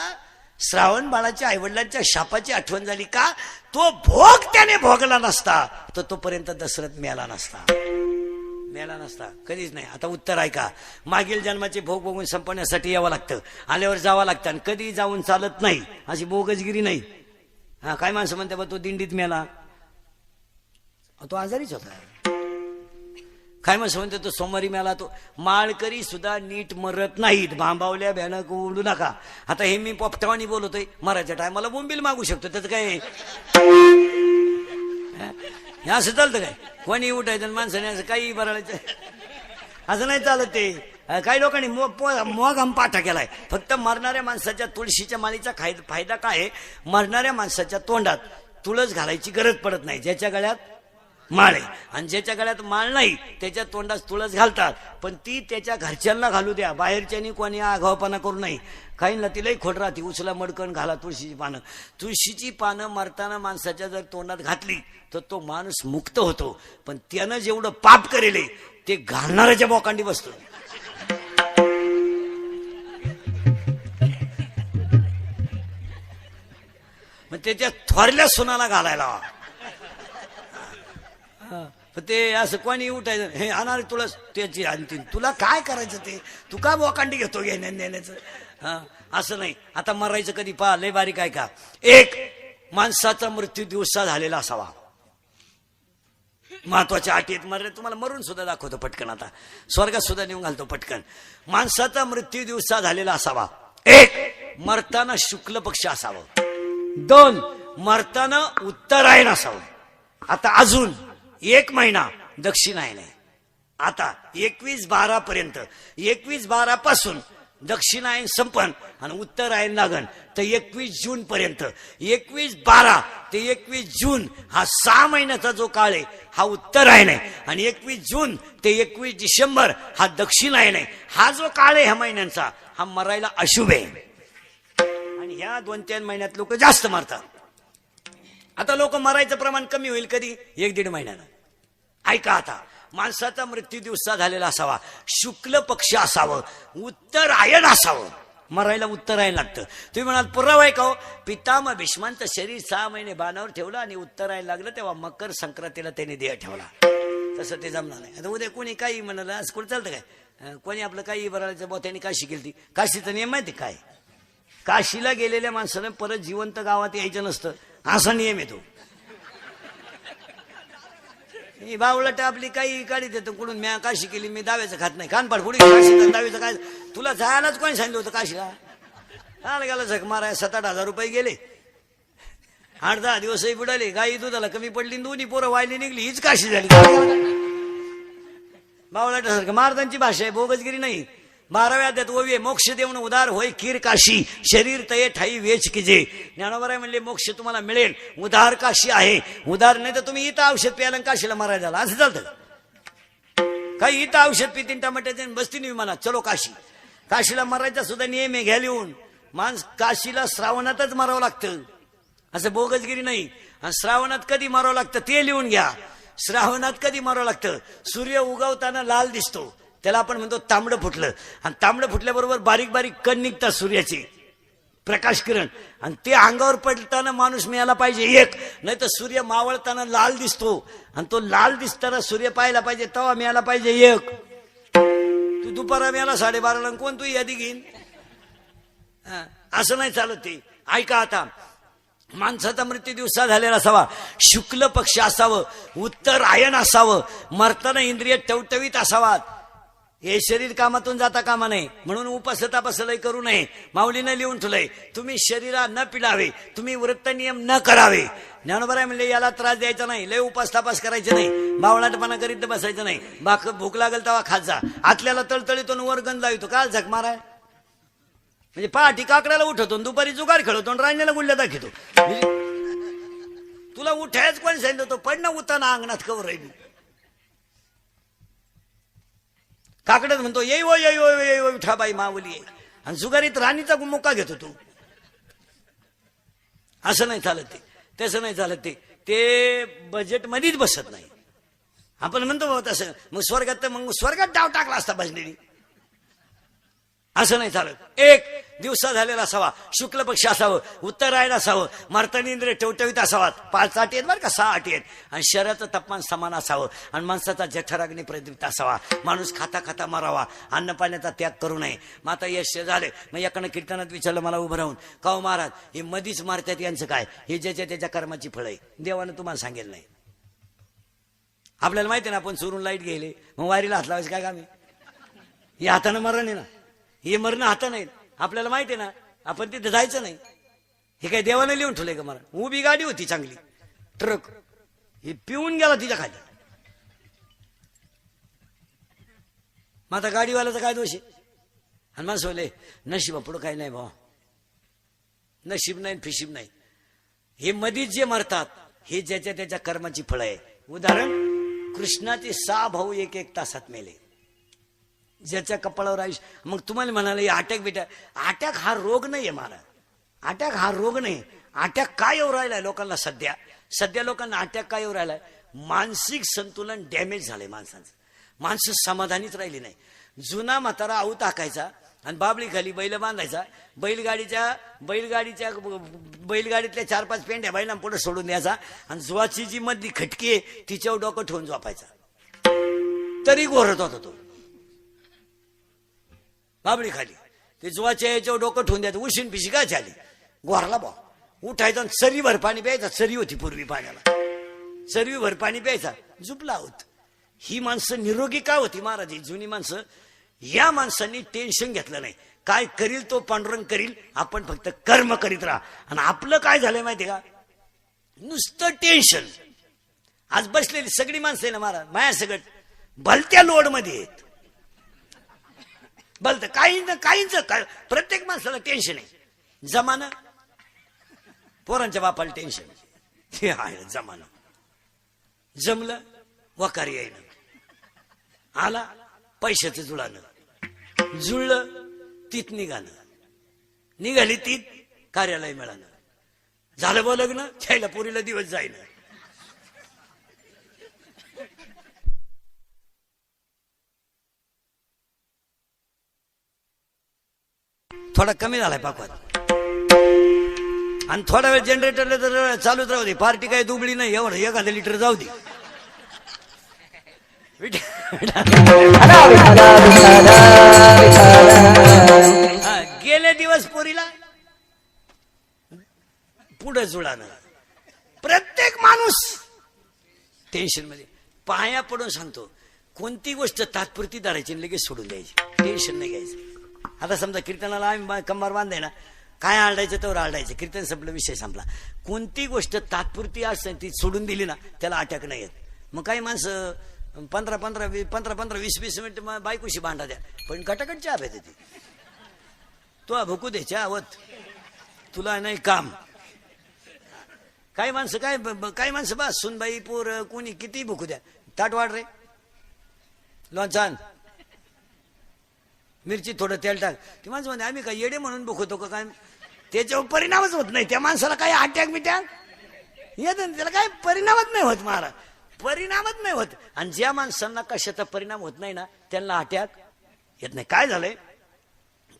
श्रावण बाळाच्या आईवडिलांच्या शापाची आठवण झाली का? तो भोग त्याने भोगला नसता तर तोपर्यंत दशरथ मेला नसता. मेला नसता कधीच नाही. आता उत्तर ऐका. मागील जन्माचे भोग बघून संपवण्यासाठी यावं लागतं, आल्यावर जावं लागतं, आणि कधी जाऊन चालत नाही, अशी बोगसगिरी नाही. हा काय माणसं म्हणते बा तो दिंडीत मेला, तो आजारीच होता. काय माणसं म्हणते तो सोमवारी मेला. तो माळकरी सुद्धा नीट मरत नाहीत. भांबावल्या भयानक उडू नका. आता हे मी पोपटावानी बोलतोय, मरायच्या टायमाला बोंबील मागू शकतो, त्याचं काय असं चालतं काय? कोणी उठायचं माणसाने असं काही बरायचं असं नाही चालत. ते काही लोकांनी मोगाम पाठा केलाय. फक्त मरणाऱ्या माणसाच्या तुळशीच्या माळीचा फायदा काय आहे? मरणाऱ्या माणसाच्या तोंडात तुळस घालायची गरज पडत नाही. ज्याच्या गळ्यात माळ आहे आणि ज्याच्या गळ्यात माळ नाही त्याच्या तोंडात तुळस घालतात, पण ती त्याच्या घरच्यांना घालू द्या, बाहेरच्यानी कोणी आगावपणा करू नये. काहींना तिलाही खोट राहते, उचला मडकण घाला तुळशीची पानं. तुळशीची पानं मरताना माणसाच्या जर तोंडात घातली तर तो माणूस मुक्त होतो, पण त्यानं जेवढं पाप करेले ते घालणाऱ्याच्या बोकांडी बसतो. मग त्याच्या थोरल्या सुनाला घालायला ते असं कोणी उठायचं, हे आणणार तुळस त्याची आणतील, तुला काय करायचं ते, तू का बोकांडी घेतो घेण्या देण्याचं. हा असं नाही. आता मरायचं कधी पहा, लय बारीक आहे का. एक, माणसाचा मृत्यू दिवसा झालेला असावा. महत्वाच्या अटी आहेत. मरले तुम्हाला मरून सुद्धा दाखवतो पटकन, आता स्वर्गात सुद्धा नेऊन घालतो पटकन. माणसाचा मृत्यू दिवसा झालेला असावा. एक, मरताना शुक्ल पक्ष असावं. दोन, मरताना उत्तरायण असावं. आता अजून 1 महिना दक्षिणायन आहे. आता 21/12 पर्यंत, 21/12 पासून दक्षिणायन संपन आणि उत्तरायण लागण तर 21 जून पर्यंत. 21/12 ते 21 जून हा 6 महिन्याचा जो काळ आहे हा उत्तरायण आहे, आणि 21 जून ते 21 डिसेंबर हा दक्षिणायन आहे. हा जो काळ आहे ह्या महिन्यांचा हा मरायला अशुभ आहे, आणि ह्या 2-3 महिन्यात लोक जास्त मरतात. आता लोक मरायचं प्रमाण कमी होईल कधी? 1-1.5 महिन्यानं. ऐका आता, माणसाचा मृत्यू दिवसा झालेला असावा, शुक्ल पक्ष असावं, उत्तरायण असावं. मरायला उत्तरायण लागतं. तुम्ही म्हणाल पुरावा आहे का हो? पितामह भीष्मांचं शरीर 6 महिने बाणावर ठेवलं आणि उत्तरायण लागलं तेव्हा मकर संक्रांतीला त्याने देह ठेवला. तसं ते जमणार नाही. आता उद्या कोणी काही म्हणाल असं कुठं चालतं काय? कोणी आपलं काही बरायचं बा त्यांनी काशी केली. काशीचा नियम माहिती काय? काशीला गेलेल्या माणसाने परत जिवंत गावात यायचं नसतं, असा नियम येतो. बावळट आपली काही काढी देतो कुठून, मी काशी केली, मी दाव्याचं खात नाही. कानपाड पुढे काशी दाव्याचं काय? तुला जायलाच कोणी सांगितलं होतं काशीला? आला गेला झक माराय 7-8 हजार रुपये गेले, 8-10 दिवसही बुडाले, गाई दुधाला कमी पडली, दोन्ही पोरं वायली निघली, हीच काशी झाली. बावळाटासारखं मारदांची भाषा आहे, बोगसगिरी नाही. 12व्या अध्यायात ओवी, मोक्ष देऊन उदार होय कीर काशी, शरीर तये ठाई वेच किजे. ज्ञानोबराय म्हणले मोक्ष तुम्हाला मिळेल, उदार काशी आहे. उदार नाही तर तुम्ही इथं औषध प्यायला काशीला मारायला झाला, असं चालतं. काही इथं औषध पितीन टमाट्याचे बसती नाही म्हणा, चलो काशी. काशीला मारायचा सुद्धा नियम आहे, घ्या लिहून. माणस काशीला श्रावणातच मारावं लागतं, असं बोगसगिरी नाही. आणि श्रावणात कधी मारावं लागतं ते लिहून घ्या. श्रावणात कधी मारावं लागतं? सूर्य उगवताना लाल दिसतो, त्याला आपण म्हणतो तांबडं फुटलं. आणि तांबडं फुटल्याबरोबर बारीक बारीक कण निघतात सूर्याचे, प्रकाश किरण, आणि ते अंगावर पडताना माणूस मिळाला पाहिजे एक. नाही तर सूर्य मावळताना लाल दिसतो, आणि तो लाल दिसताना सूर्य पाहायला पाहिजे, तेव्हा मिळाला पाहिजे एक. तू दुपारा मिळाला 12:30ला, कोण तू यादी घेईन? असं नाही चालत ते. ऐका आता, माणसाचा मृत्यू दिवसा झालेला असावा, शुक्ल पक्ष असावं, उत्तरायण असावं, मरताना इंद्रिय टवटवीत असावात. हे शरीर कामातून जाता कामा नये, म्हणून उपास तापासलय करू नये. माऊलीनं लिहून ठेवलंय, तुम्ही शरीरा न पिडावे, तुम्ही वृत्त नियम न करावे. ज्ञानोबराय म्हणले याला त्रास द्यायचा नाही, लय उपास तापास करायचे नाही, बावळाटपणा करीत बसायचं नाही. भूक लागेल तेव्हा खात जा. आतल्याला तळतळीतून वर गंध लावतो, काल झक माराय म्हणजे पहाटी काकड्याला उठवतो, दुपारी जुगार खेळवतो, रांगण्याला गुल्ल्या दाखवतो. तुला उठायच कोण सांगितलं होतं? पडणं उताना अंगणात कवर राहिली. काकडच म्हणतो येई वो येई वो येई वो विठाबाई माऊली आहे, आणि जुगारीत राणीचा मुक्का घेतो तू. असं नाही चालत ते, तसं नाही चालत ते. ते बजेट मध्येच बसत नाही. आपण म्हणतो तसं, मग स्वर्गात, तर मग स्वर्गात डाव टाकला असता भजनेनी. असं नाही चालत. एक, दिवसा झालेला असावा, शुक्ल पक्ष असावं, उत्तरायण असावं, मर्तनींद्रिय टवटवीत असावात, 5 अटी आहेत बरं का, 6 अटी आहेत, आणि शरीराचं तापमान समान असावं, आणि माणसाचा जठराग्नी प्रदीप्त असावा, माणूस खाता खाता मरावा, अन्न पाण्याचा त्याग करू नये. मग आता यश झाले. मग एकानं कीर्तनात विचारलं मला उभं राहून, का महाराज हे मधीच मारतात यांचं काय? हे ज्याच्या त्याच्या कर्माची फळ आहे, देवानं तुम्हाला सांगेल नाही. आपल्याला माहिती आहे ना, आपण चोरून लाईट गेले, मग वारीला हात लावायचं काय काम आहे? हे हातानं मरण आहे ना, हे मरण हाता नाही. आपल्याला माहिती आहे ना, आपण तिथे जायचं नाही. हे काय देवानं लिहून ठेवलंय का? मरण उभी गाडी होती चांगली, ट्रक, हे पिऊन गेला तिच्या खाली. मग आता गाडीवाल्याचा काय दोष आहे? आणि माणसं बोलले नशीब पुढं काही नाही भावा, नशीब नाही फिशीब नाही. हे मधीच जे मरतात हे ज्याच्या त्याच्या कर्माची फळं आहे. उदाहरण, कृष्णाचे 6 भाऊ एक तासात मेले, ज्याच्या कपाळावर आयुष्य. मग तुम्हाला म्हणाले अटॅक बिटॅक, अटॅक हा रोग नाहीये महाराज, अटॅक हा रोग नाही. अटॅक काय येऊ राहिलाय लोकांना? सध्या लोकांना अटॅक काय येऊ राहिलाय? मानसिक संतुलन डॅमेज झालंय माणसाचं. माणसं समाधानीच राहिली नाही. जुना म्हातारा आऊ टाकायचा आणि बाबळी खाली बैल बांधायचा, बैलगाडीतल्या 4-5 पेंड्या बैलां पुढे सोडून द्यायचा, आणि जुवाची जी मधली खटकी आहे तिच्यावर डोकं ठेवून झोपायचा, तरी घोरत होता तो. बाबळी खाली ते जुवाच्या याच्यावर डोकं ठेवून द्यायचं, उशीन पिशी काय झाली, घोरला बा, उठायचा आणि चरीभर पाणी प्यायचा. चरी होती पूर्वी पाण्याला, चरवीभर पाणी प्यायचा, झोपला होत. ही माणसं निरोगी का होती महाराज? ही जुनी माणसं. या माणसांनी टेन्शन घेतलं नाही. काय करील तो पांडुरंग करील, आपण फक्त कर्म करीत राहा. आणि आपलं काय झालंय माहितीये का? नुसतं टेन्शन. आज बसलेली सगळी माणसं आहे ना महाराज, माया सगळं भलत्या लोड मध्ये आहेत. भलत काहींच प्रत्येक माणसाला टेन्शन आहे. जमाना, पोरांच्या बापाला टेन्शन, हे आहे जमाना. जमलं वकारी येईन, आला पैशाचं जुळानं, जुळलं तीत निघाली तीत कार्यालय मिळालं, झालं बो लग्न, छायला पोरीला दिवस जाईन. थोडा कमी झालाय पाकवात, आणि थोडा वेळ जनरेटरला तर चालूच राहू दे. पार्टी काही दुबळी नाही, एवढं 1 लिटर जाऊ दे. गेले दिवस पोरीला पुढे जुळानं. प्रत्येक माणूस टेन्शन मध्ये. पाया पडून सांगतो, कोणती गोष्ट तात्पुरती धरायची लगेच सोडून द्यायची, टेन्शन नाही घ्यायचं. आता समजा कीर्तनाला आम्ही कंबार बांधाय ना, काय आरडायचं तर आरडायचं, कीर्तन संपलं, विषय संपला. कोणती गोष्ट तात्पुरती असते ती सोडून दिली ना, त्याला अटॅक नाही येत. मग काही माणसं 15-20 मिनिट बायकोशी भांडा द्या, पण कटाकट चहा भेट ती, तो भुकू दे चहावत, तुला नाही काम. काही माणसं बा सुनबाई पोर कोणी किती भुकू द्या, ताट वाढ रे, लोणचान, मिरची थोडं तेल टाक. ती माणसं म्हणते आम्ही काय येडे म्हणून भुकवतो का काय? त्याच्यावर परिणामच होत नाही. त्या माणसाला काही अटॅक बिटॅक येत नाही, त्याला काही परिणामच नाही होत महाराज, परिणामच नाही होत. आणि ज्या माणसांना कशाचा परिणाम होत नाही ना, त्यांना अटॅक येत नाही. काय झालंय,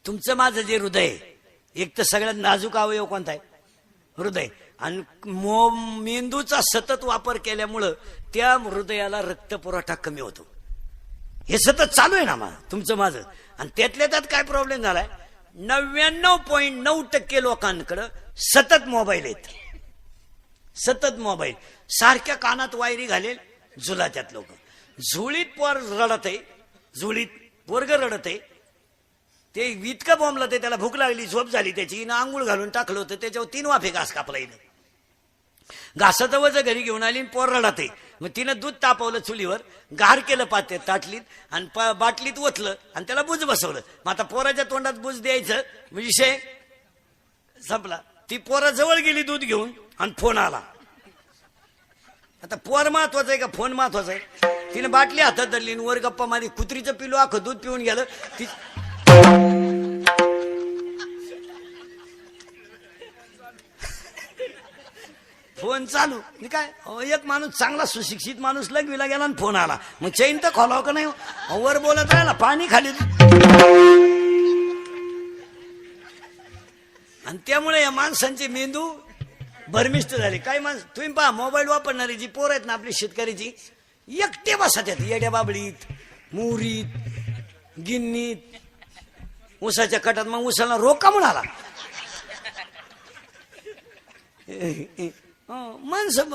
तुमचं माझं जे हृदय, एक तर सगळ्यात नाजूक अवयव कोणता आहे? हृदय. आणि मेंदूचा सतत वापर केल्यामुळं त्या हृदयाला रक्त पुरवठा कमी होतो. हे सतत चालू आहे ना तुमचं माझं. आणि त्यातल्या त्यात काय प्रॉब्लेम झालाय, 99.9% लोकांकडं सतत मोबाईल आहेत, सतत मोबाईल. सारख्या कानात वायरी घालेल, झुलात्यात लोक. झुळीत पोर रडत आहे, झुळीत पोरग रडत आहे. ते इतकं बोंबलं ते, त्याला भूक लागली, झोप झाली त्याची, ना आंघोळ घालून टाकलं होतं, त्याच्यावर 3 वाफे घास कापला येईल. घासाचं वजन घरी घेऊन आली, पोर रडत आहे. मग तिनं दूध तापवलं चुलीवर, गार केलं पाते ताटलीत, आणि बाटलीत ओतलं, आणि त्याला बुज बसवलं. मग आता पोराच्या तोंडात बुज द्यायचं, विषय संपला. ती पोरा जवळ गेली दूध घेऊन, आणि फोन आला. आता पोर महत्वाचं आहे का फोन महत्वाचा आहे? तिने बाटली हातात धरली, वर गप्पा मारी. कुत्रीचं पिलू अख्खं दूध पिऊन गेलं. ती फोन चालू. काय एक माणूस चांगला सुशिक्षित माणूस लग्वीला गेला आणि फोन आला, मग चैन तर खोलाव का नाही? वर बोलत राहिला, पाणी खाली. आणि त्यामुळे या माणसांचे मेंदू भरमिष्ट झाले. काही माणसं तुम्ही पहा, मोबाईल वापरणारी जी पोर आहेत ना आपली शेतकऱ्याची, एकटे बसत आहेत येड्या बाबळीत, मुरीत, गिन्नीत, ऊसाच्या कटात. मग ऊसाला रोग का म्हणून आला? माणसं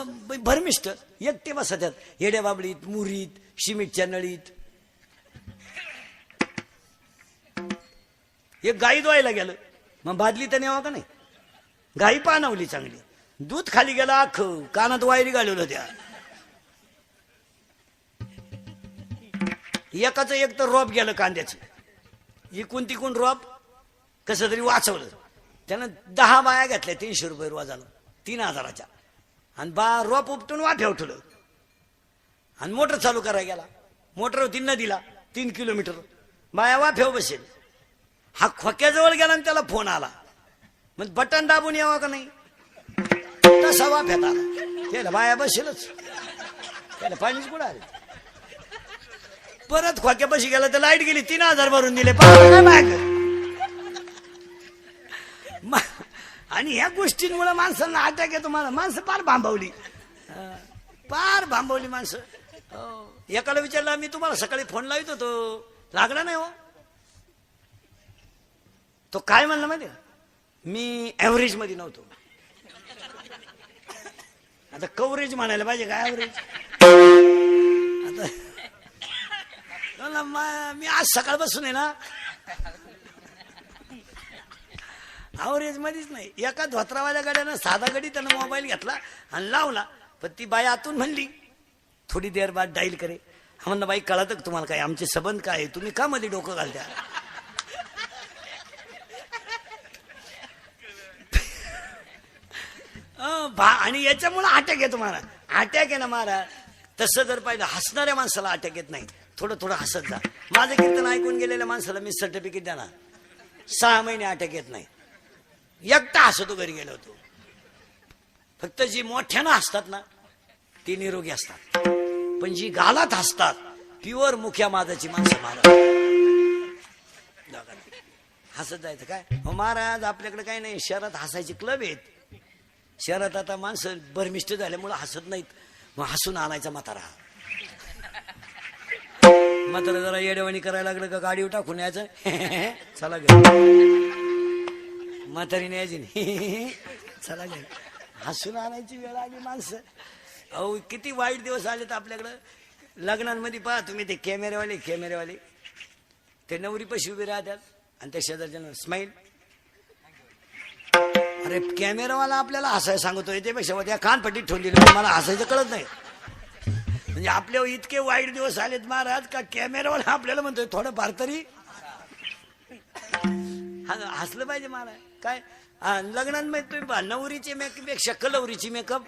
भरमिष्ट एकटे बसत आहेत येड्या बाबळीत, मुरीत, सिमेंटच्या नळीत. एक गाई धुवायला गेलं, मग बादली तर नेवा का नाही? गाई पाणवली चांगली, दूध खाली गेलं अख्ख, कानात वायरी घालवलं त्या. एकाच एक तर रोप गेलं कांद्याचं, इकून तिकून रोप कसं तरी वाचवलं. त्यानं 10 बाया घेतल्या 300 रुपये रोजाला, 3000च्या. आणि रोप उपटून वाफ्यावर ठेवलं आणि मोटर चालू करायला गेला. मोटर होती नदीला 3 किलोमीटर, बाया वाफ्यावर बसेल. हा खोक्याजवळ गेला आणि त्याला फोन आला, मग बटन दाबून यावा का नाही? तसा वाफ्यात आला. त्याला बाया बसेलच, त्याला पाणीच कुठं आले. परत खोक्यापाशी गेला तर लाईट गेली, 3000 भरून दिले. आणि ह्या गोष्टींमुळे माणसांना अटॅक येतो. माणसं पार भांबवली, पार भांबवली माणसं. एकाला विचारलं, मी तुम्हाला सकाळी फोन लावित होतो, लागला नाही हो. तो काय म्हणला माहिती, मी ऍव्हरेज मध्ये नव्हतो. आता कव्हरेज म्हणायला पाहिजे का ऍव्हरेज? आता मी आज सकाळपासून आहे ना ऍव्हरेज मध्येच नाही. एका धोत्रावाल्या गाड्यानं साधा गडी त्यानं मोबाईल घेतला आणि लावला. पण ती बाई आतून म्हणली, थोडी देर बाद डाईल करे. म्हणलं, बाई कळत का तुम्हाला काय आमचे संबंध काय आहे, तुम्ही का मध्ये डोकं घालत्या? आणि याच्यामुळे अटॅक येतो महाराज. अटॅक आहे ना महाराज, तसं जर पाहिलं हसणाऱ्या माणसाला अटॅक येत नाही. थोडं थोडं हसत जा. माझं कीर्तन ऐकून गेलेल्या माणसाला मी सर्टिफिकेट देणार, 6 महिने अटॅक येत नाही. एकटा हसतो घरी गेलो होतो. फक्त जी मोठ्यानं हसतात ना ती निरोगी असतात, पण जी गालात हसतात प्युअर मुख्या माझाची माणसं महाराज. हसत जायचं काय हो महाराज? आपल्याकडे काही नाही, शहरात हसायचे क्लब आहेत. शहरात आता माणसं भरमिष्ट झाल्यामुळे हसत नाहीत. मग हसून आणायचा म्हातारा. म्हातारा जरा येडेवाणी करायला लागलं का गाडीवर टाकून यायचं, चला घरी. म्हातारी न्यायची नाही, चला घरी. हसून आणायची वेळ आली माणसं. अहो किती वाईट दिवस आलेत आपल्याकडं. लग्नांमध्ये पहा तुम्ही, ते कॅमेरेवाले ते नवरी पशी उभे राहतात आणि त्या शेजारच्या स्माईल. अरे कॅमेरावाला आपल्याला हसायला सांगतोय, त्यापेक्षा त्या कानपट्टीत ठेवून दिली, मला हसायचं कळत नाही. म्हणजे आपल्यावर इतके वाईट दिवस आलेत महाराज का कॅमेरावाला आपल्याला म्हणतोय थोडं फार तरी हसलं पाहिजे महाराज. काय लग्नांमध्ये तुम्ही पहा, नवरीचे मेकअपेक्षा कलवरीची मेकअप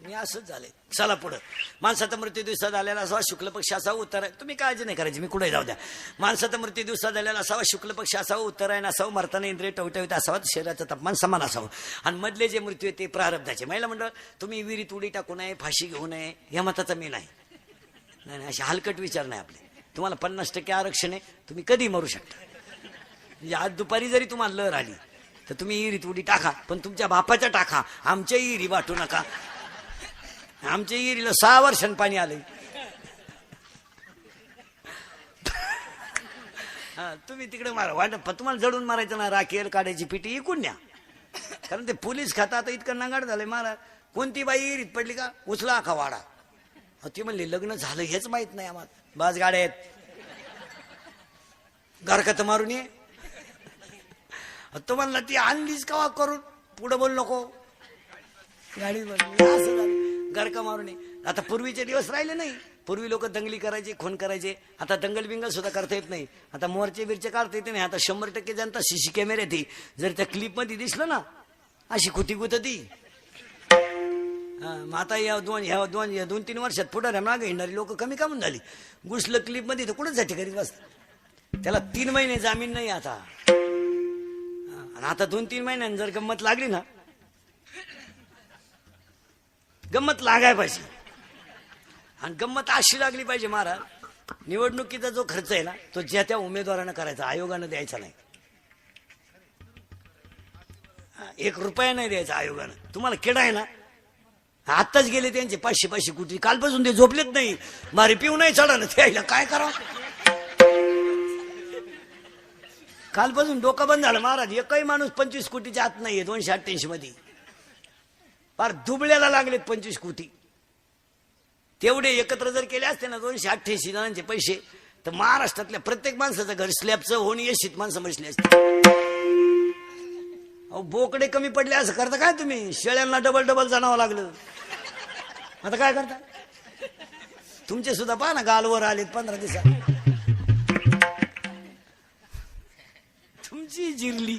मी असंच झालंय. चला पुढं. माणसाचा मृत्यू दिवसात आलेला असावा, शुक्ल पक्ष असावा, उत्तरायण. तुम्ही काळजी नाही करायची, मी कुठे जाऊ द्या. माणसाचा मृत्यू दिवसात आलेला असावा, शुक्ल पक्ष असावा, उत्तरायण असावं, मरताना इंद्रिय टवटवीत असावा, शरीराचं तापमान समान असावं. आणि मधले जे मृत्यू आहे ते प्रारब्धाचे. महिला मंडळ, तुम्ही विहिरीत उडी टाकू नये, फाशी घेऊ नये, या मताचा मी नाही. असे हलकट विचार नाही आपले. तुम्हाला 50% आरक्षण आहे, तुम्ही कधी मरू शकता. म्हणजे आज दुपारी जरी तुम्हाला लहर आली तर तुम्ही विहिरीत उडी टाका, पण तुमच्या बापाच्या टाका, आमच्या विहिरी वाटू नका. आमच्या विहिरीला 6 वर्षांनी पाणी आलंय. तुम्ही तिकडे मारा वाटप, तुम्हाला जडून मारायचं ना, राखेल काढायची पिटी इकून न्या. कारण ते पोलीस खाता आता इतकं नांगाड झालंय महाराज. कोणती बाई विहिरीत पडली का उचला का वाडा. ती म्हणली लग्न झालं हेच माहित नाही आम्हाला. बाज गाड्या आहेत, घरकत मारून ये. तो म्हणला ती आणलीच का करून, पुढे बोल नको, गाडी गरका मारून ये. आता पूर्वीचे दिवस राहिले नाही. पूर्वी लोक दंगली करायचे, खून करायचे. आता दंगल बिंगल सुद्धा करता येत नाही. आता मोर्चे बिरचे काढता येते नाही. आता 100% जनता सीसी कॅमेरे ती जर त्या क्लिप मध्ये दिसलं ना अशी खुती गुतती. मग आता या 2-3 वर्षात पुढे मागे येणारी लोक कमी कामून झाली. घुसलं क्लिप मध्ये तर कुठंसाठी करीत बसतात. त्याला 3 महिने जामीन नाही आता. आणि आता 2-3 महिन्यांनी जर गंमत लागली ना, गंमत लागाय पाहिजे. आणि गंमत अशी लागली पाहिजे महाराज, निवडणुकीचा जो खर्च आहे ना तो ज्या त्या उमेदवारानं करायचा, आयोगानं द्यायचा नाही. 1 रुपया नाही द्यायचा आयोगानं. तुम्हाला किडा आहे ना. आत्ताच गेले त्यांचे 500 कोटी. कालपासून ते झोपलेत नाही. मारे पिऊ नाही चढा ना त्याला काय करावं. कालपासून डोकं बंद झालं महाराज. एकही माणूस 25 कोटीच्या आत नाहीये 288 मध्ये. फार दुबळ्याला लागलेत 25 कोटी. तेवढे एकत्र जर केले असते ना 288 जणांचे पैसे, तर महाराष्ट्रातल्या प्रत्येक माणसाचं घर स्लॅबचं होऊन येशीत माणसं बसली असते. अहो बोकडे कमी पडले असं करता काय तुम्ही. शेळ्यांना डबल जाणावं लागलं. आता काय करता. तुमचे सुद्धा पहा ना गालवर आलेत 15 दिवसात. तुमची जिरली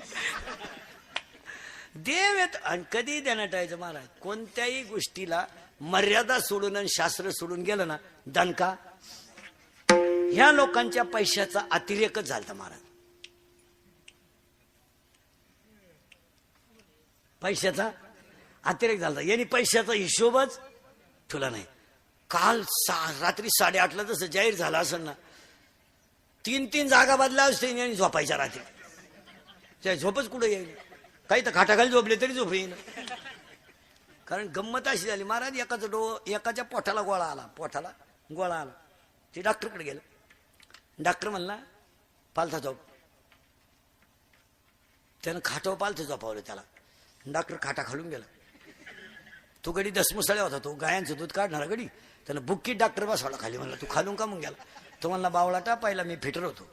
देव येत. आणि कधी देण्याटायचं महाराज. कोणत्याही गोष्टीला मर्यादा सोडून आणि शास्त्र सोडून गेलं ना दणका. ह्या लोकांच्या पैशाचा अतिरेकच झालता महाराज. पैशाचा अतिरेक झाला. यांनी पैशाचा हिशोबच ठेवला नाही. काल रात्री 8:30 जसं जाहीर झाला असेल ना 3 जागा बदला असते यांनी झोपायच्या रात्री. त्या झोपच कुठं येईल. काही तर खाटाखाली झोपले तरी झोप येईल. कारण गंमत अशी झाली महाराज. एकाच्या पोटाला गोळा आला. ते डॉक्टरकडे गेलं. डॉक्टर म्हणला पालथा झोप. त्यानं खाटावर पालथं झोपावलं त्याला. डॉक्टर खाटा खालून गेला. तो गडी दसमुसळ्या होता. तो गायांचं दूध काढणारा गडी. त्यानं बुक्कीत डॉक्टर बसवला खाली. म्हणला तू खालून का मग गेला. तो म्हणला बावळाटा पहिला मी फिटर होतो.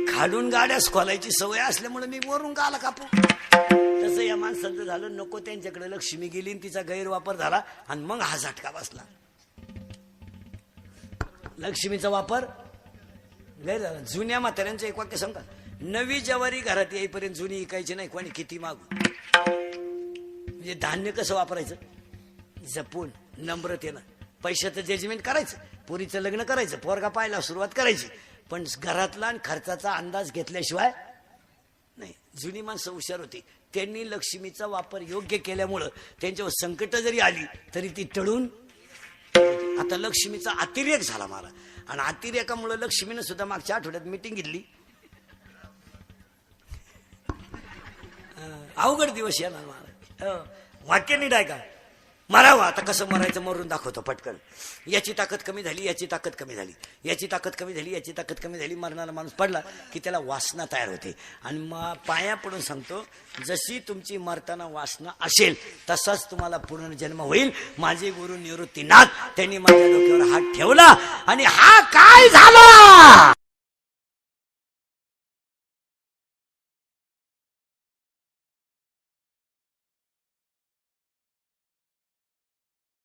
खालून गाड्यास खोलायची सवय असल्यामुळे मी वरून का आला कापू. तसं या माणसाचं झालं. नको त्यांच्याकडे लक्ष्मी गेली आणि तिचा गैरवापर झाला आणि मग हा झटका बसला. लक्ष्मीचा वापर गैर झाला. जुन्या म्हाताऱ्यांचं एक वाक्य सांगता. नवी ज्वारी घरात येईपर्यंत जुनी इकायची नाही. कोणी किती मागू. म्हणजे धान्य कसं वापरायचं जपून नम्रतेनं. पैशाचं जजमेंट करायचं. पोरीचं लग्न करायचं. पोरगा पाहायला सुरुवात करायची. पण घरातला आणि खर्चाचा अंदाज घेतल्याशिवाय नाही. जुनी माणसं हुशार होती. त्यांनी लक्ष्मीचा वापर योग्य केल्यामुळं त्यांच्यावर संकट जरी आली तरी ती टळून. आता लक्ष्मीचा अतिरेक झाला मला. आणि अतिरेकामुळे लक्ष्मीनं सुद्धा मागच्या आठवड्यात मीटिंग घेतली. अवघड दिवस येणार मला. वाक्य नीट आहे का. मरावं. आता कसं मरायचं मरून दाखवतो पटकन. याची ताकद कमी झाली, याची ताकद कमी झाली, याची ताकद कमी झाली, याची ताकद कमी झाली. मरणारा माणूस पडला की त्याला वासना तयार होते. आणि पाया पडून सांगतो जशी तुमची मरताना वासना असेल तसाच तुम्हाला पुनर्जन्म होईल. माझे गुरु निवृत्तीनाथ त्यांनी माझ्या डोक्यावर हात ठेवला आणि हा काय झाला